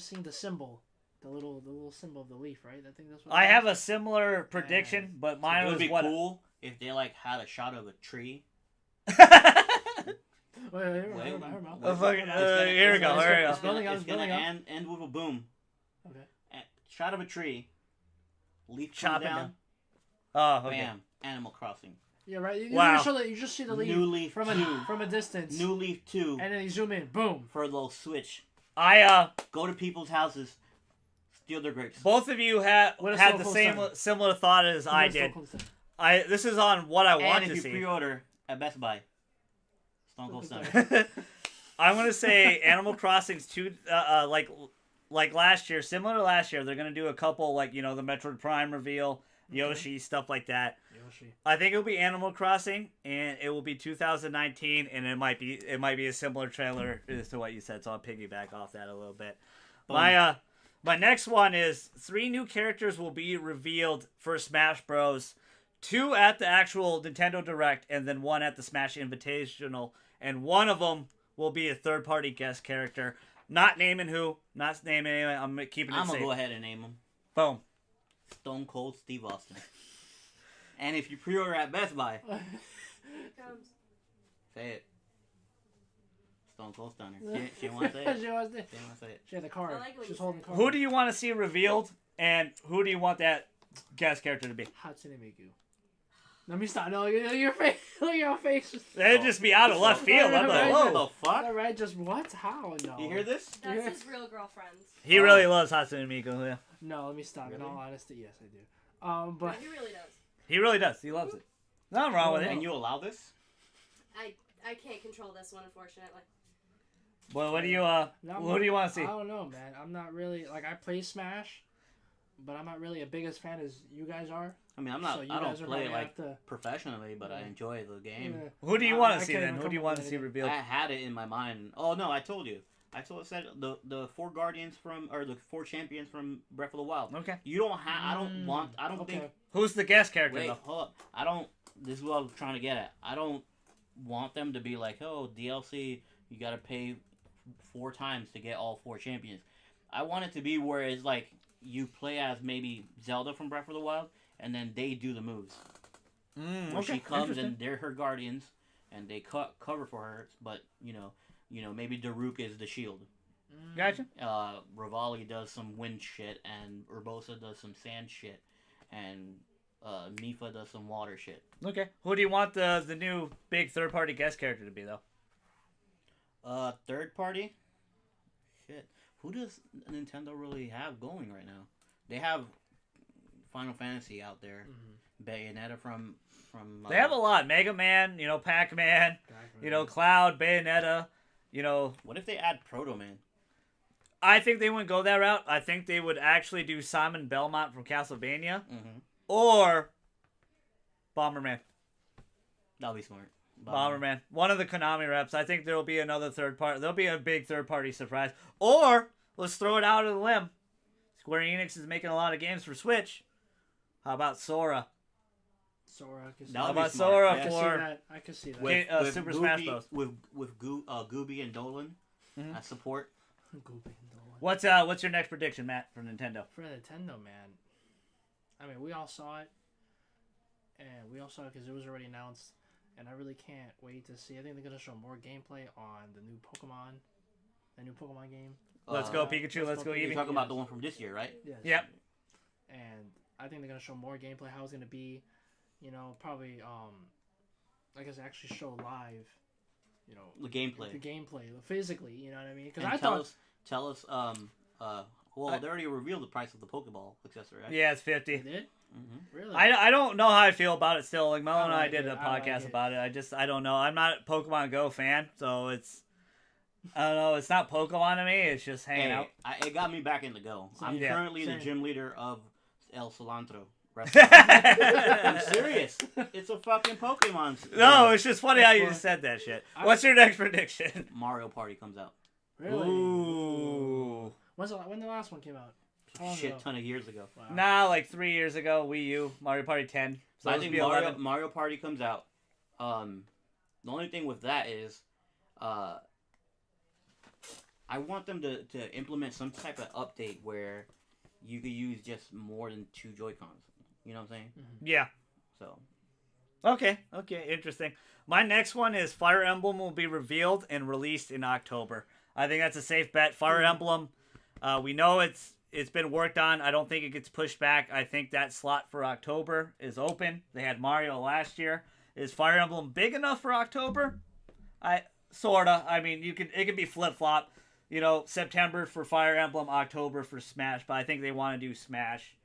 seeing the symbol, the little symbol of the leaf, right? I think that's what. I it is. have a similar prediction, but It mine would was be what. cool if they like had a shot of a tree. Wait, hear me out. Oh, fuck, It's here we go, it's here we gonna- go. It's gonna end with a boom. Okay. Shot of a tree. Leaf Chop comes it down. down. Oh, okay. Bam. Animal Crossing. Yeah, right. Wow. You just see the leaf New Leaf from 2. a distance, New Leaf 2 and then you zoom in, boom. for a little Switch. I Go to people's houses. Steal their grapes. both of you had What a had Stone the Cold same Stunner. similar thought as I What's so did. cool to say? This is on what I want And to if you see. pre-order at Best Buy, Stone Cold Stunner. I'm gonna say Animal Crossing's like last year, similar to last year. They're gonna do a couple the Metroid Prime reveal, Yoshi stuff like that. Yoshi. I think it'll be Animal Crossing, and it will be 2019, and it might be a similar trailer as to what you said. So I'll piggyback off that a little bit. My next one is 3 new characters will be revealed for Smash Bros. 2 at the actual Nintendo Direct, and then 1 at the Smash Invitational, and one of them will be a third-party guest character. Not naming who, not naming anyone. I'm keeping it I'm safe. gonna go ahead and name them Boom. Stone Cold Steve Austin. And if you pre-order at Best Buy, Here comes. say it. Stone Cold Stunner. She wants to say it. She wants to- She wants to say it. She had the card. I like what She's you holding said. the card. Who do you want to see revealed, and who do you want that guest character to be? Hatsune Miku. Let me stop. No, your face. Look at your face. That'd just be out of left field. I'm like, What whoa. the fuck? All right, just what? How? No. You hear this? That's Yeah. his real girlfriend. He really loves Hatsune Miku. Yeah. No, let me stop. In Really? all honesty, yes, I do. No, But he really does. He really does. He loves it. Nothing wrong with And it. you allow this? I can't control this one, unfortunately. Well, what do you No, who do you want to see? I don't know, man. I'm not really like I play Smash, but I'm not really a biggest fan as you guys are. I mean, I'm not. So you I don't guys are play probably like have to. professionally, but I enjoy the game. Yeah. Who do you I- want I to see can't then? even Who do you come want up to with see anything. revealed? I had it in my mind. Oh no, I told you. I said the 4 guardians the 4 champions from Breath of the Wild. Okay. You don't have. I don't want. I don't okay. think. Who's the guest character Wait, though? hold up. I don't. This is what I'm trying to get at. I don't want them to be like, oh, DLC. You got to pay 4 times to get all 4 champions. I want it to be where it's like you play as maybe Zelda from Breath of the Wild, and then they do the moves. Where Okay. she comes Interesting. and they're her guardians, and they cover for her. But you know, maybe Daruk is the shield. Gotcha. Rivali does some wind shit, and Urbosa does some sand shit, and Mifa does some water shit. Okay. Who do you want the new big third party guest character to be though? Third party? Shit. Who does Nintendo really have going right now? They have Final Fantasy out there. Bayonetta from They have a lot. Mega Man, Pac-Man, Cloud, Bayonetta, What if they add Proto Man? I think they wouldn't go that route. I think they would actually do Simon Belmont from Castlevania Mm-hmm. or Bomberman. That'll be smart. Bomberman. One of the Konami reps. I think there'll be another third party. There'll be a big third party surprise. Or let's throw it out of the limb. Square Enix is making a lot of games for Switch. How about Sora? Sora. I can see That'll How be about smart. Sora I can see for that. I can see that. Wait. Super Smash Bros. With Gooby and Dolan Mhm. as support. Goopy and Dolan. what's your next prediction, Matt, for Nintendo? For Nintendo, man. I mean, we all saw it, and we all saw it because it was already announced, and I really can't wait to see. I think they're gonna show more gameplay on the new Pokemon game. Let's go Pikachu. Let's go You're Eevee. talking about the one from this year, right? Yes. Yep. And I think they're gonna show more gameplay. How it's gonna be, probably I guess actually show live, The gameplay. the gameplay physically. You know what I mean? Because And I tell thought us Well, they already revealed the price of the Pokeball accessory, right? Yeah, it's They 50. did? Mm-hmm. Really? I don't know how I feel about it still. Like Mel and I like did it. a I like podcast it. about it. I don't know. I'm not a Pokemon Go fan, so I don't know. It's not Pokemon to me. It's just hanging out. It got me back into Go. I'm Yeah. currently the Same. gym leader of El Cilantro restaurant. I'm serious. It's a fucking Pokemon. No, it's just funny how you That's just said that shit. I- What's your next prediction? Mario Party comes out. Really? Ooh. When the last one came out? How long Shit ago? ton of years ago. Wow. Nah, like 3 years ago, Wii U, Mario Party 10. So I this think would be 11. Mario Party comes out. The only thing with that is, I want them to implement some type of update where you could use just more than 2 Joy-Cons. You know what I'm saying? Yeah. So, Okay, interesting. My next one is Fire Emblem will be revealed and released in October. I think that's a safe bet. Fire Emblem, we know it's been worked on. I don't think it gets pushed back. I think that slot for October is open. They had Mario last year. Is Fire Emblem big enough for October? Sorta. I mean, it could be flip flop. September for Fire Emblem, October for Smash. But I think they want to do Smash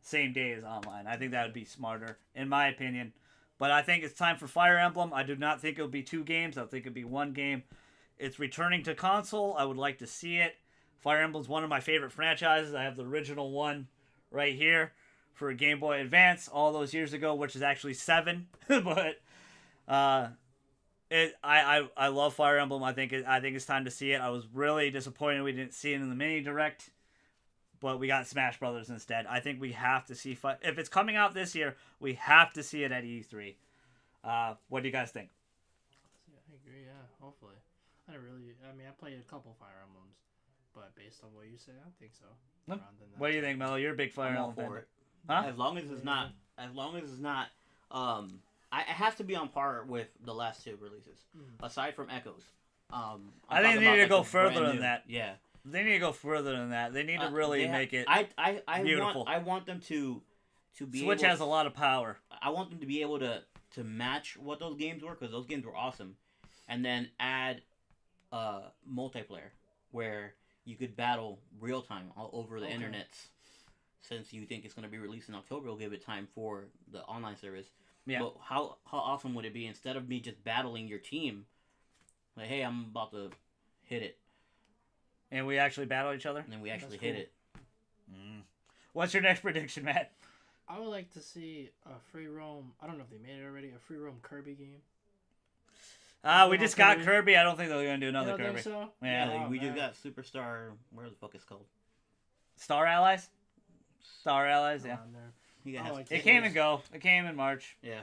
same day as online. I think that would be smarter, in my opinion. But I think it's time for Fire Emblem. I do not think it'll be 2 games. I think it'll be 1 game. It's returning to console. I would like to see it. Fire Emblem's one of my favorite franchises. I have the original one right here for Game Boy Advance all those years ago, which is actually 7. But I love Fire Emblem. I think it's time to see it. I was really disappointed we didn't see it in the mini direct, but we got Smash Brothers instead. I think we have to see if it's coming out this year, we have to see it at E3. What do you guys think? I agree. Yeah, hopefully. I played a couple Fire Emblems, but based on what you say, I don't think so. Nope. Around in that What do you time. think, Mello? You're a big Fire I'm all Emblem for fan. it. Huh? As long as it's not, it has to be on par with the last 2 releases, aside from Echoes. I think they need to go further brand than new. that. Yeah, They need to go further than that. They need to really make it. I beautiful. I want them to be. Switch has a lot of power. I want them to be able to match what those games were, because those games were awesome, and then add multiplayer where you could battle real time all over the internets. Since you think it's going to be released in October, we'll give it time for the online service. Yeah. But how awesome would it be, instead of me just battling your team, like, hey, I'm about to hit it, And we actually battle each other. and then we actually That's hit cool. it. What's your next prediction, Matt? I would like to see a free roam. I don't know if they made it already. A free roam Kirby game. We just got Kirby. Kirby. I don't think they're going to do You another don't think Kirby. so? Yeah. Oh, we just man. got Superstar. Where the fuck it's called? Star Allies? Star Allies, yeah. Around there. He I has like It came and go. It came in March. Yeah.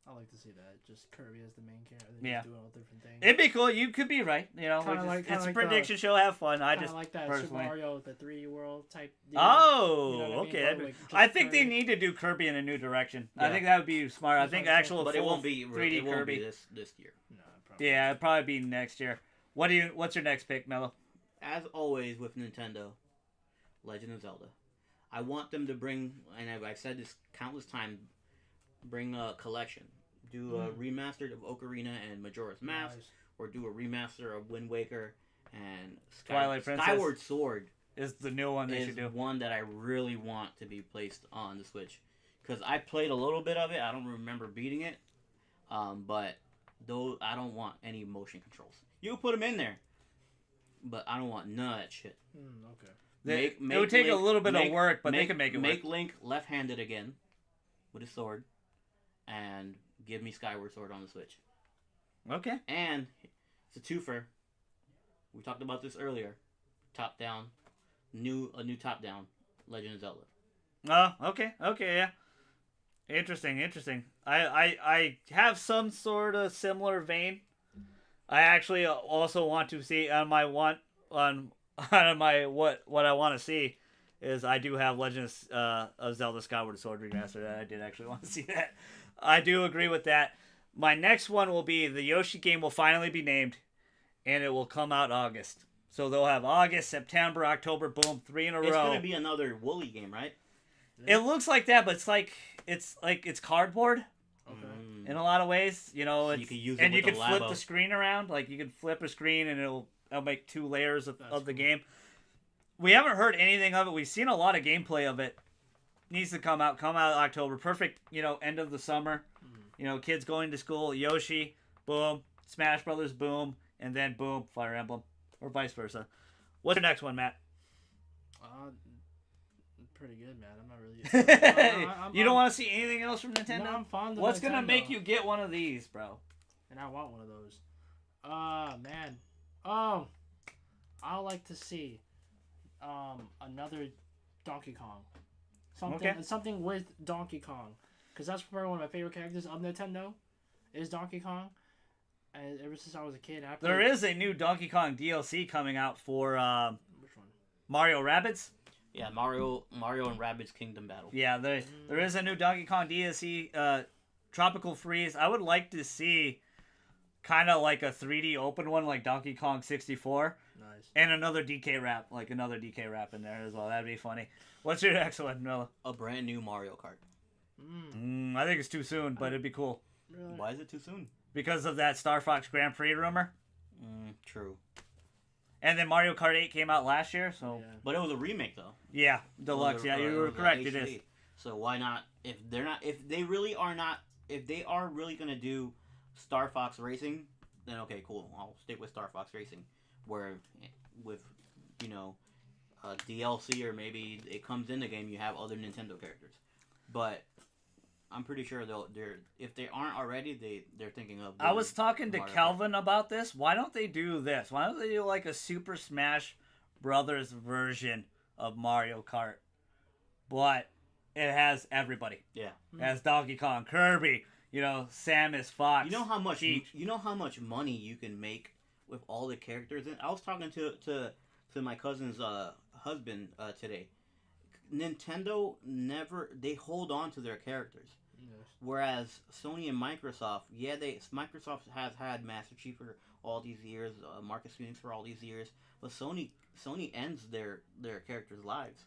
I like to see that. Just Kirby as the main character. Yeah. Just doing all different things. It'd be cool. You could be right. Kinda It's like a prediction show. Have fun. I Kinda just like that Super personally. Mario, the 3D world type. Deal. Oh, You know what I mean? okay. But, like, just I think they Kirby. need to do Kirby in a new direction. I Yeah. think that would be smart. I That's think what I'm actual But it full won't be 3D it won't Kirby. be this year. No, probably. Yeah, it'd probably be next year. What's your next pick, Mello? As always with Nintendo, Legend of Zelda. I want them to bring, and I've said this countless times, bring a collection. Do a remastered of Ocarina and Majora's Mask, Nice. or do a remaster of Wind Waker and Twilight Princess. Skyward Sword Is the new one they is should do. one that I really want to be placed on the Switch. Because I played a little bit of it. I don't remember beating it. But though I don't want any motion controls. You can put them in there. But I don't want none of that shit. Okay. It would take a little bit of work, but they can make it Make work. Link left-handed again with his sword, and give me Skyward Sword on the Switch. Okay. And it's a twofer. We talked about this earlier. Top down, a new top down, Legend of Zelda. Oh, okay, yeah. Interesting. I have some sort of similar vein. I actually also want to see on my what I want to see is I do have Legends of Zelda Skyward Sword remastered. I did actually want to see that. I do agree with that. My next one will be the Yoshi game will finally be named, and it will come out August. So they'll have August, September, October, boom, 3 in a It's row. gonna be another Wooly game, right? It looks like that, but it's cardboard Okay. in a lot of ways. So It's, you can use it and you with can the flip Labo. the screen around. Like you can flip a screen, and it'll make 2 layers of That's the cool. game. we haven't heard anything of it. We've seen a lot of gameplay of it. Needs to come out October. Perfect, end of the summer. Kids going to school. Yoshi, boom. Smash Brothers, boom. And then boom, Fire Emblem. Or vice versa. What's your next one, Matt? Pretty good, man. I'm not really. You don't want to see anything else from Nintendo? No, I'm fond of What's Nintendo. gonna make you get one of these, bro? And I want one of those. Man. I would like to see another Donkey Kong. Something with Donkey Kong. Because that's probably one of my favorite characters of Nintendo, is Donkey Kong. And ever since I was a kid, there is a new Donkey Kong DLC coming out for Which one? Mario Rabbids. Yeah, Mario and Rabbids Kingdom Battle. Yeah, there is a new Donkey Kong DLC, Tropical Freeze. I would like to see kind of like a 3D open one like Donkey Kong 64. Nice. And another DK rap, in there as well. That'd be funny. What's your next one, Noah? A brand new Mario Kart. I think it's too soon, but it'd be cool. Really? Why is it too soon? Because of that Star Fox Grand Prix rumor. True. And then Mario Kart 8 came out last year, so... Yeah. But it was a remake, though. Yeah, deluxe. Yeah, you were correct. It is. So why not? If they are really gonna do Star Fox Racing, then okay, cool. I'll stick with Star Fox Racing, where with DLC or maybe it comes in the game, you have other Nintendo characters. But I'm pretty sure they're if they aren't already, they're thinking of. I was talking to Mario Calvin about this. Why don't they do this? Why don't they do like a Super Smash Brothers version of Mario Kart, but it has everybody. Yeah. It has Donkey Kong, Kirby, Samus, Fox. You know how much Peach. you know how much money you can make with all the characters. And I was talking to my cousin's husband today. Nintendo they hold on to their characters. Yes. Whereas Sony and Microsoft, Microsoft has had Master Chief for all these years, Marcus Phoenix for all these years, but Sony ends their characters' lives,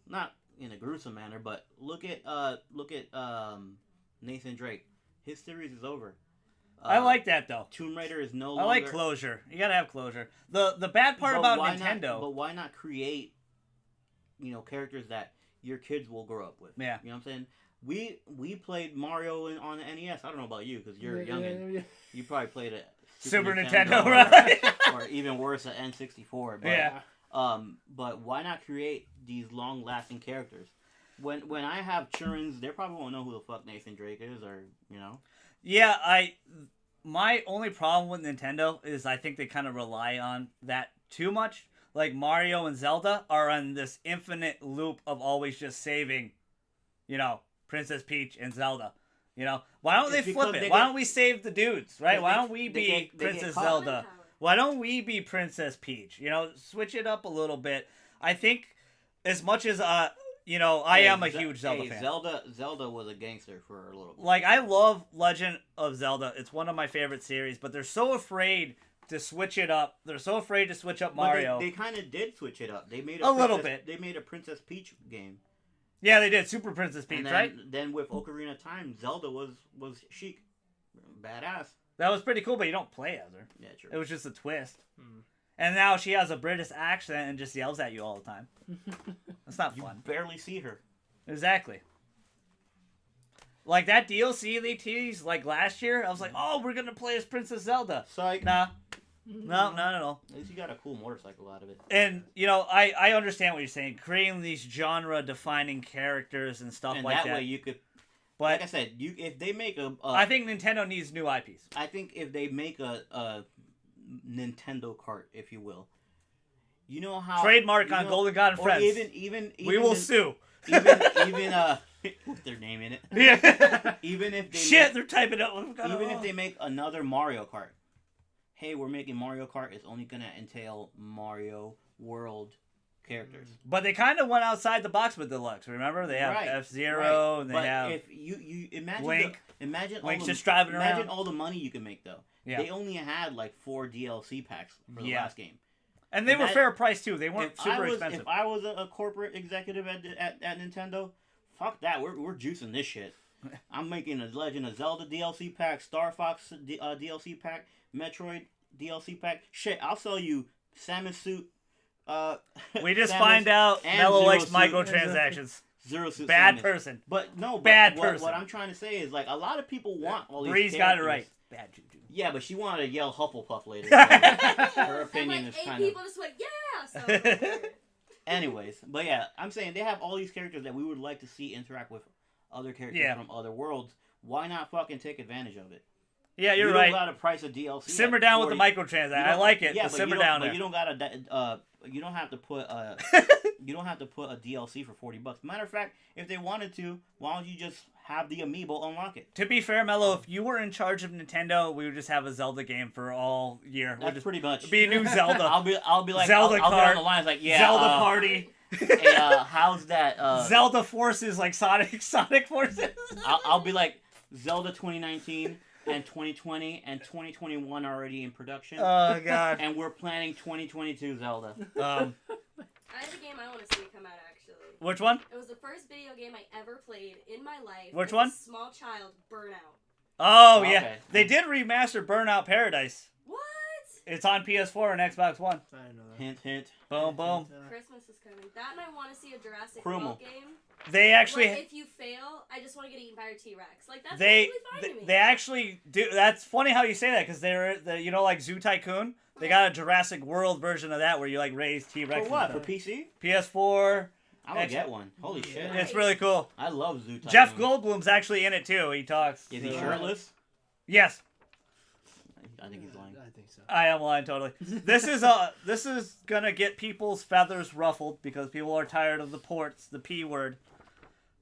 not in a gruesome manner, but look at Nathan Drake. His series is over. I like that though. Tomb Raider is no longer. I like closure. You gotta have closure. The bad part about Nintendo. But why not create, characters that your kids will grow up with? Yeah. You know what I'm saying? We played Mario on the NES. I don't know about you because you're young. Yeah. You probably played it. Super Nintendo, right? Or even worse, an N64. But, Yeah. But why not create these long-lasting characters? When I have children, they probably won't know who the fuck Nathan Drake is, or Yeah, my only problem with Nintendo is I think they kind of rely on that too much. Like Mario and Zelda are on this infinite loop of always just saving, Princess Peach and Zelda. Why don't they flip it? Why don't we save the dudes, right? Why don't we be Princess Zelda? Why don't we be Princess Peach? Switch it up a little bit. I think as much as I am a huge Zelda fan. Zelda was a gangster for a little bit. Like, I love Legend of Zelda. It's one of my favorite series, but they're so afraid to switch it up. They're so afraid to switch up Mario. But they kind of did switch it up. They made a little bit. They made a Princess Peach game. Yeah, they did. Super Princess Peach, and then, right? Then with Ocarina of Time, Zelda was chic. Badass. That was pretty cool, but you don't play as her. Yeah, true. It was just a twist. And now she has a British accent and just yells at you all the time. That's not fun. You barely see her. Exactly. Like that DLC they teased like last year, I was like, oh, we're going to play as Princess Zelda. Psych. Nah. No, not at all. At least you got a cool motorcycle out of it. And, I understand what you're saying. Creating these genre-defining characters and stuff and like that. And that way you could... But like I said, if they make a... I think Nintendo needs new IPs. I think if they make a Nintendo Kart, if you will, you know how... Trademark on Golden God and Friends. Even we will sue. Even with their name in it. Yeah. Even if they they're typing up. Even if they make another Mario Kart. Hey, we're making Mario Kart. It's only going to entail Mario World characters. But they kind of went outside the box with Deluxe. Remember, they have F-Zero and they have. If you imagine Link. Link's just driving around. Imagine all the money you can make though. Yeah. They only had like 4 DLC packs for the last game. And they were fair price too. They weren't super expensive. If I was a corporate executive at Nintendo, fuck that. We're juicing this shit. I'm making a Legend of Zelda DLC pack, Star Fox DLC pack, Metroid DLC pack. Shit, I'll sell you Samus suit, We just Samus find out and Mello Zero likes Suit- microtransactions. Zero Suit Bad Samus. person. But no, but Bad what, person. What I'm trying to say is like a lot of people want all these. Bree's characters. got it right. Bad juju. Yeah, but she wanted to yell Hufflepuff later. So her And opinion like is 8 kind of. people just went, yeah! So, Anyways, but yeah, I'm saying they have all these characters that we would like to see interact with other characters Yeah. from other worlds. Why not fucking take advantage of it? Yeah, you're you right. don't gotta price a DLC. Simmer at down with the 40 microtransactions. you I don't- like it. Yeah, but but simmer you don't, down but there. you don't gotta. You don't have to put you don't have to put a DLC for $40. Matter of fact, if they wanted to, why don't you just have the amiibo unlock it? To be fair, Mello, if you were in charge of Nintendo, we would just have a Zelda game for all year. We'll That's just pretty much. be a new Zelda. I'll be like Zelda I'll get cart, on the lines like yeah. Zelda Party. Hey, how's that? Zelda Forces, like Sonic Forces. I'll be like Zelda 2019 and 2020 and 2021 already in production, Oh god. and we're planning 2022 Zelda. I have a game I want to see come out, actually. Which one? It was the first video game I ever played in my life. Which as a one? small child, Burnout. Oh Okay. yeah, they did remaster Burnout Paradise. What? It's on PS4 and Xbox One. I didn't know that. Hint, hint. Boom, boom. Christmas is coming. That and I want to see a Jurassic Crumal. World game. They actually, Where if you fail, I just want to get eaten by a T-Rex. Like, that's they, totally fine to me. they actually do. That's funny how you say that because they're, you know, like Zoo Tycoon. They got a Jurassic World version of that where you like raise T-Rex. For what? For PC? PS4. I would get one. Holy shit! Yeah. It's really cool. I love Zoo Tycoon. Jeff Goldblum's actually in it too. He talks. Is he Yeah. shirtless? Yes, I think he's lying. I think so. I am lying totally. This is gonna get people's feathers ruffled because people are tired of the ports, the P word.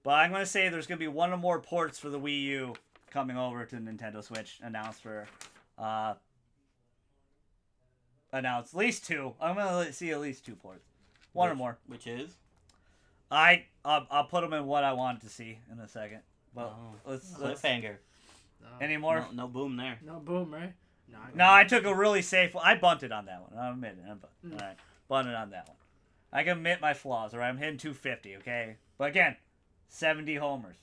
But I'm gonna say there's gonna be one or more ports for the Wii U coming over to Nintendo Switch announced for, announced at least 2. I'm gonna see at least 2 ports, one or more. Which is? I'll put them in what I wanted to see in a second. But let's Cliffhanger. No. any more. No boom there. No boom, right? No, No, I took a really safe one. I bunted on that one. I'll admit it. Mm. All right. Bunted on that one. I can admit my flaws, all right? I'm hitting 250, okay? But again, 70 homers.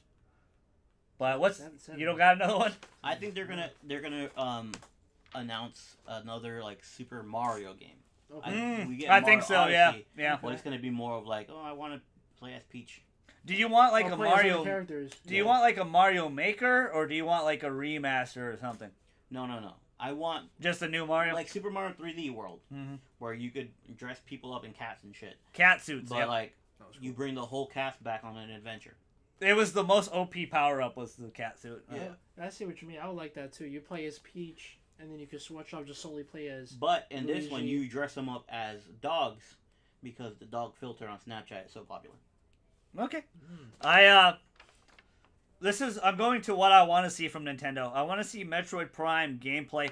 But what's... Seven. You don't got another one? I think they're gonna announce another like Super Mario game. Okay. We get I think Mario so, yeah. Odyssey, Yeah. But it's gonna be more of like, oh, I want to play as Peach. Do you want like Or a play as other Mario... characters. Do you want like a Mario Maker, or do you want like a remaster or something? No. I want Just a new Mario? like Super Mario 3D World, Mhm. where you could dress people up in cats and shit. Cat suits, But yep. like, That was you cool. bring the whole cast back on an adventure. It was the most OP power-up was the cat suit. Yeah. I see what you mean. I would like that too. You play as Peach, and then you can switch up just solely play as. But in this one, Luigi. you dress them up as dogs because the dog filter on Snapchat is so popular. Okay. Mm. I'm going to what I want to see from Nintendo. I want to see Metroid Prime gameplay.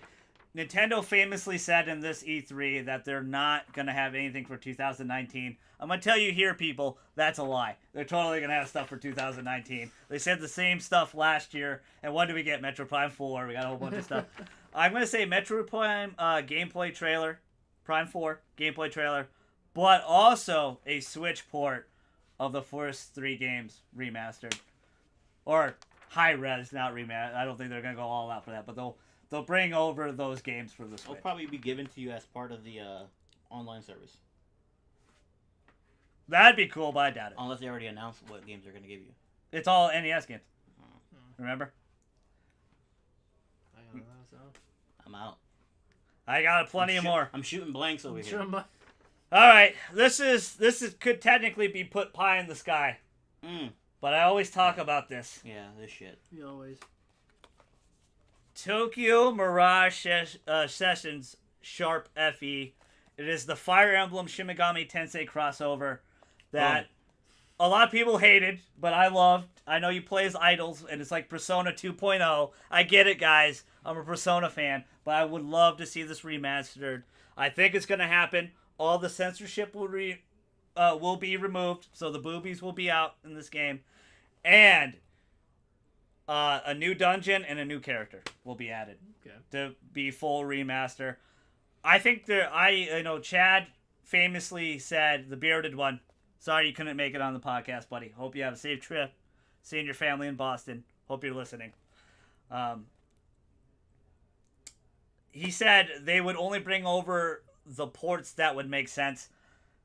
Nintendo famously said in this E3 that they're not going to have anything for 2019. I'm going to tell you here, people, that's a lie. They're totally going to have stuff for 2019. They said the same stuff last year, and what do we get? Metroid Prime 4. We got a whole bunch of stuff. I'm going to say Metroid Prime gameplay trailer, Prime 4 gameplay trailer, but also a Switch port of the first 3 games remastered. Or high res, not remastered. I don't think they're going to go all out for that, but they'll bring over those games for the It'll Switch. probably be given to you as part of the online service. That'd be cool, but I doubt it. Unless they already announced what games they're going to give you. It's all NES games. Remember? I don't know, so. I'm out. I got plenty of more. I'm shooting blanks over here. Sure, but All right, this could technically be put pie in the sky, but I always talk about this. Yeah, this shit. you always. Tokyo Mirage Sessions Sharp FE. It is the Fire Emblem Shimigami Tensei crossover that a lot of people hated, but I loved. I know you play as idols, and it's like Persona 2.0. I get it, guys. I'm a Persona fan, but I would love to see this remastered. I think it's going to happen. All the censorship will be removed, so the boobies will be out in this game. And a new dungeon and a new character will be added Okay. to be full remaster. I think Chad famously said, the bearded one, sorry you couldn't make it on the podcast, buddy. Hope you have a safe trip. Seeing your family in Boston. Hope you're listening. He said they would only bring over the ports that would make sense.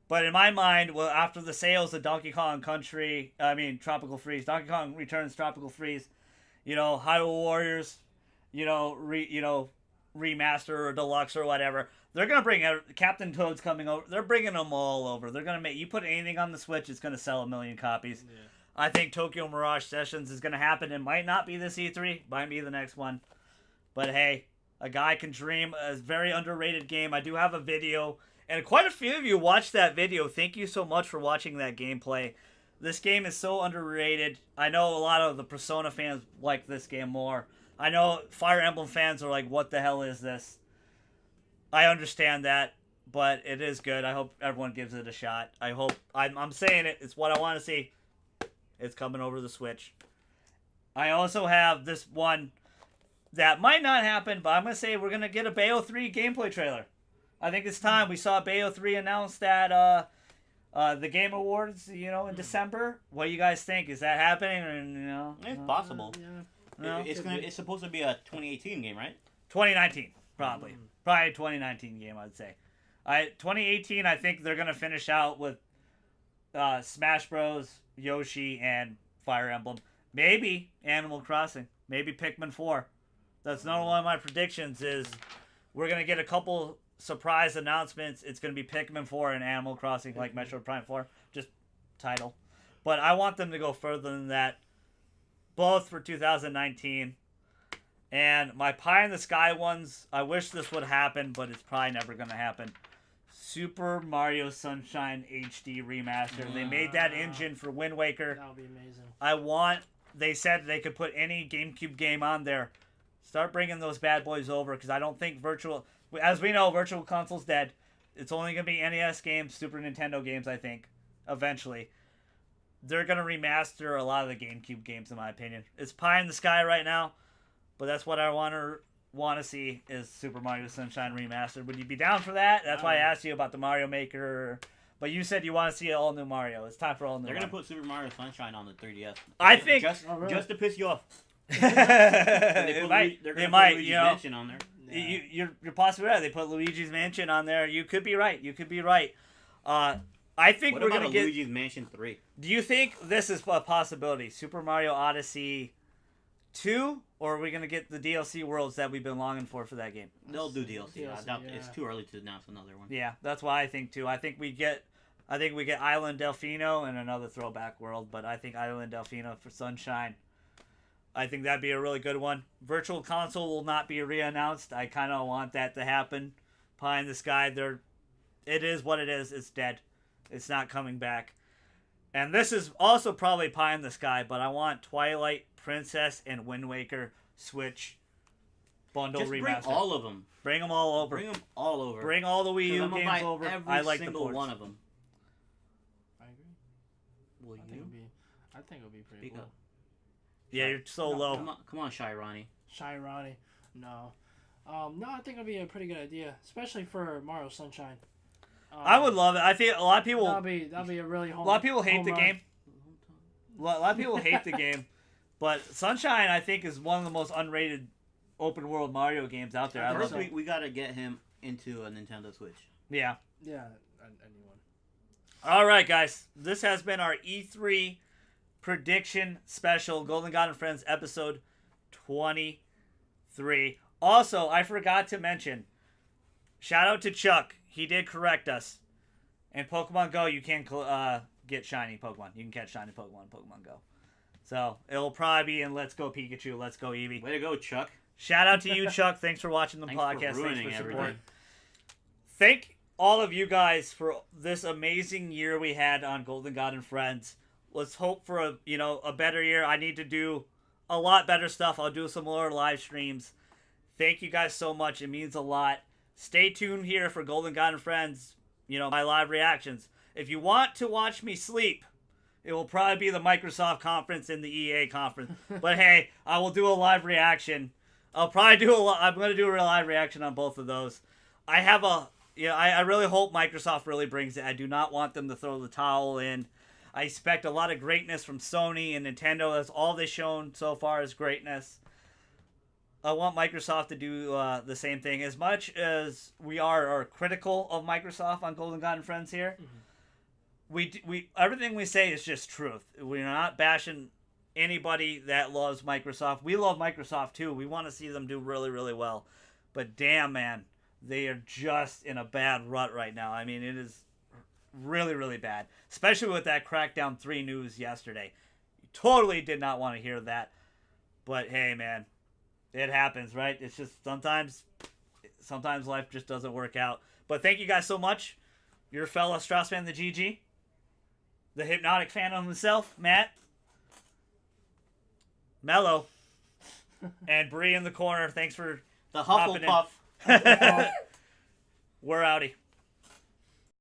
But in my mind, well, after the sales of Donkey Kong Country, Tropical Freeze, Donkey Kong Returns, Tropical Freeze, Hyrule Warriors, remaster or deluxe or whatever, they're gonna bring Captain Toad's coming over. They're bringing them all over. They're gonna you put anything on the Switch, it's gonna sell 1 million copies. Yeah. I think Tokyo Mirage Sessions is gonna happen. It might not be this E3, might be the next one. But hey, a guy can dream. A very underrated game. I do have a video, and quite a few of you watched that video. Thank you so much for watching that gameplay. This game is so underrated. I know a lot of the Persona fans like this game more. I know Fire Emblem fans are like, what the hell is this? I understand that, but it is good. I hope everyone gives it a shot. I'm saying it. It's what I want to see. It's coming over the Switch. I also have this one that might not happen, but I'm going to say we're going to get a Bayo 3 gameplay trailer. I think it's time. We saw Bayo 3 announced at the Game Awards, in December. What do you guys think? Is that happening? Or, It's possible. Yeah. It's supposed to be a 2018 game, right? 2019, probably. Probably a 2019 game, I'd say. 2018, I think they're going to finish out with Smash Bros., Yoshi, and Fire Emblem. Maybe Animal Crossing. Maybe Pikmin 4. That's not one of my predictions is we're going to get a couple surprise announcements. It's going to be Pikmin 4 and Animal Crossing, like Metroid Prime 4. Just title. But I want them to go further than that. Both for 2019. And my pie in the sky ones, I wish this would happen, but it's probably never going to happen. Super Mario Sunshine HD remaster. They made that engine for Wind Waker. That would be amazing. They said they could put any GameCube game on there. Start bringing those bad boys over, because I don't think as we know, Virtual Console's dead. It's only going to be NES games, Super Nintendo games, I think, eventually. They're going to remaster a lot of the GameCube games, in my opinion. It's pie in the sky right now, but that's what I want to see is Super Mario Sunshine remastered. Would you be down for that? That's why I asked you about the Mario Maker. But you said you want to see an all-new Mario. It's time for all-new They're Mario. going to put Super Mario Sunshine on the 3DS. I think... Just to piss you off. They might. They're They gonna might, put Luigi's Mansion on there. You're possibly right. They put Luigi's Mansion on there. You could be right. I think What we're about going to get... Luigi's Mansion 3? Do you think this is a possibility? Super Mario Odyssey 2? Or are we going to get the DLC worlds that we've been longing for that game? They'll do DLC. I doubt yeah. it's too early to announce another one. Yeah, that's why I think too. I think we get Island Delfino and another throwback world, but I think Island Delfino for Sunshine. I think that'd be a really good one. Virtual Console will not be re-announced. I kind of want that to happen. Pie in the sky. It is what it is. It's dead. It's not coming back. And this is also probably pie in the sky, but I want Twilight Princess and Wind Waker Switch bundle Just bring remaster. all of them. Bring them all over. Bring them all over. Bring all the Wii U I'm gonna games buy over. every I like the single ports. one of them. I agree. Will I think it would be pretty Speak cool. up. Yeah, you're so No, low. Come on, Shy Ronnie. Shy Ronnie. No. No, I think it'd be a pretty good idea, especially for Mario Sunshine. I would love it. I think a lot of people. That'd be a really A lot of people hate the run. game. A lot of people hate the game, but Sunshine I think is one of the most unrated open world Mario games out there. I love First, it. we gotta get him into a Nintendo Switch. Yeah. Yeah, anyone. All right, guys. This has been our E3 prediction special, Golden God and Friends episode 23. Also, I forgot to mention, shout out to Chuck. He did correct us. In Pokemon Go, you can get shiny Pokemon. You can catch shiny Pokemon in Pokemon Go. So, it'll probably be in Let's Go Pikachu, Let's Go Eevee. Way to go, Chuck. Shout out to you, Chuck. Thanks for watching the Thanks podcast. for ruining Thanks for support. everything. Thank all of you guys for this amazing year we had on Golden God and Friends. Let's hope for a better year. I need to do a lot better stuff. I'll do some more live streams. Thank you guys so much. It means a lot. Stay tuned here for Golden God and Friends, my live reactions. If you want to watch me sleep, it will probably be the Microsoft conference and the EA conference. But hey, I will do a live reaction. I'll probably I'm going to do a live reaction on both of those. I have I really hope Microsoft really brings it. I do not want them to throw the towel in. I expect a lot of greatness from Sony and Nintendo. That's all they've shown so far is greatness. I want Microsoft to do the same thing. As much as we are critical of Microsoft on Golden God and Friends here, we everything we say is just truth. We're not bashing anybody that loves Microsoft. We love Microsoft too. We want to see them do really, really well. But damn, man, they are just in a bad rut right now. I mean, it is really, really bad. Especially with that Crackdown 3 news yesterday. You totally did not want to hear that. But hey, man, it happens, right? It's just sometimes life just doesn't work out. But thank you guys so much. Your fellow Straussman, the GG. The Hypnotic Phantom himself, Matt. Mello. And Bree in the corner. Thanks for The hopping in. Hufflepuff. We're outie.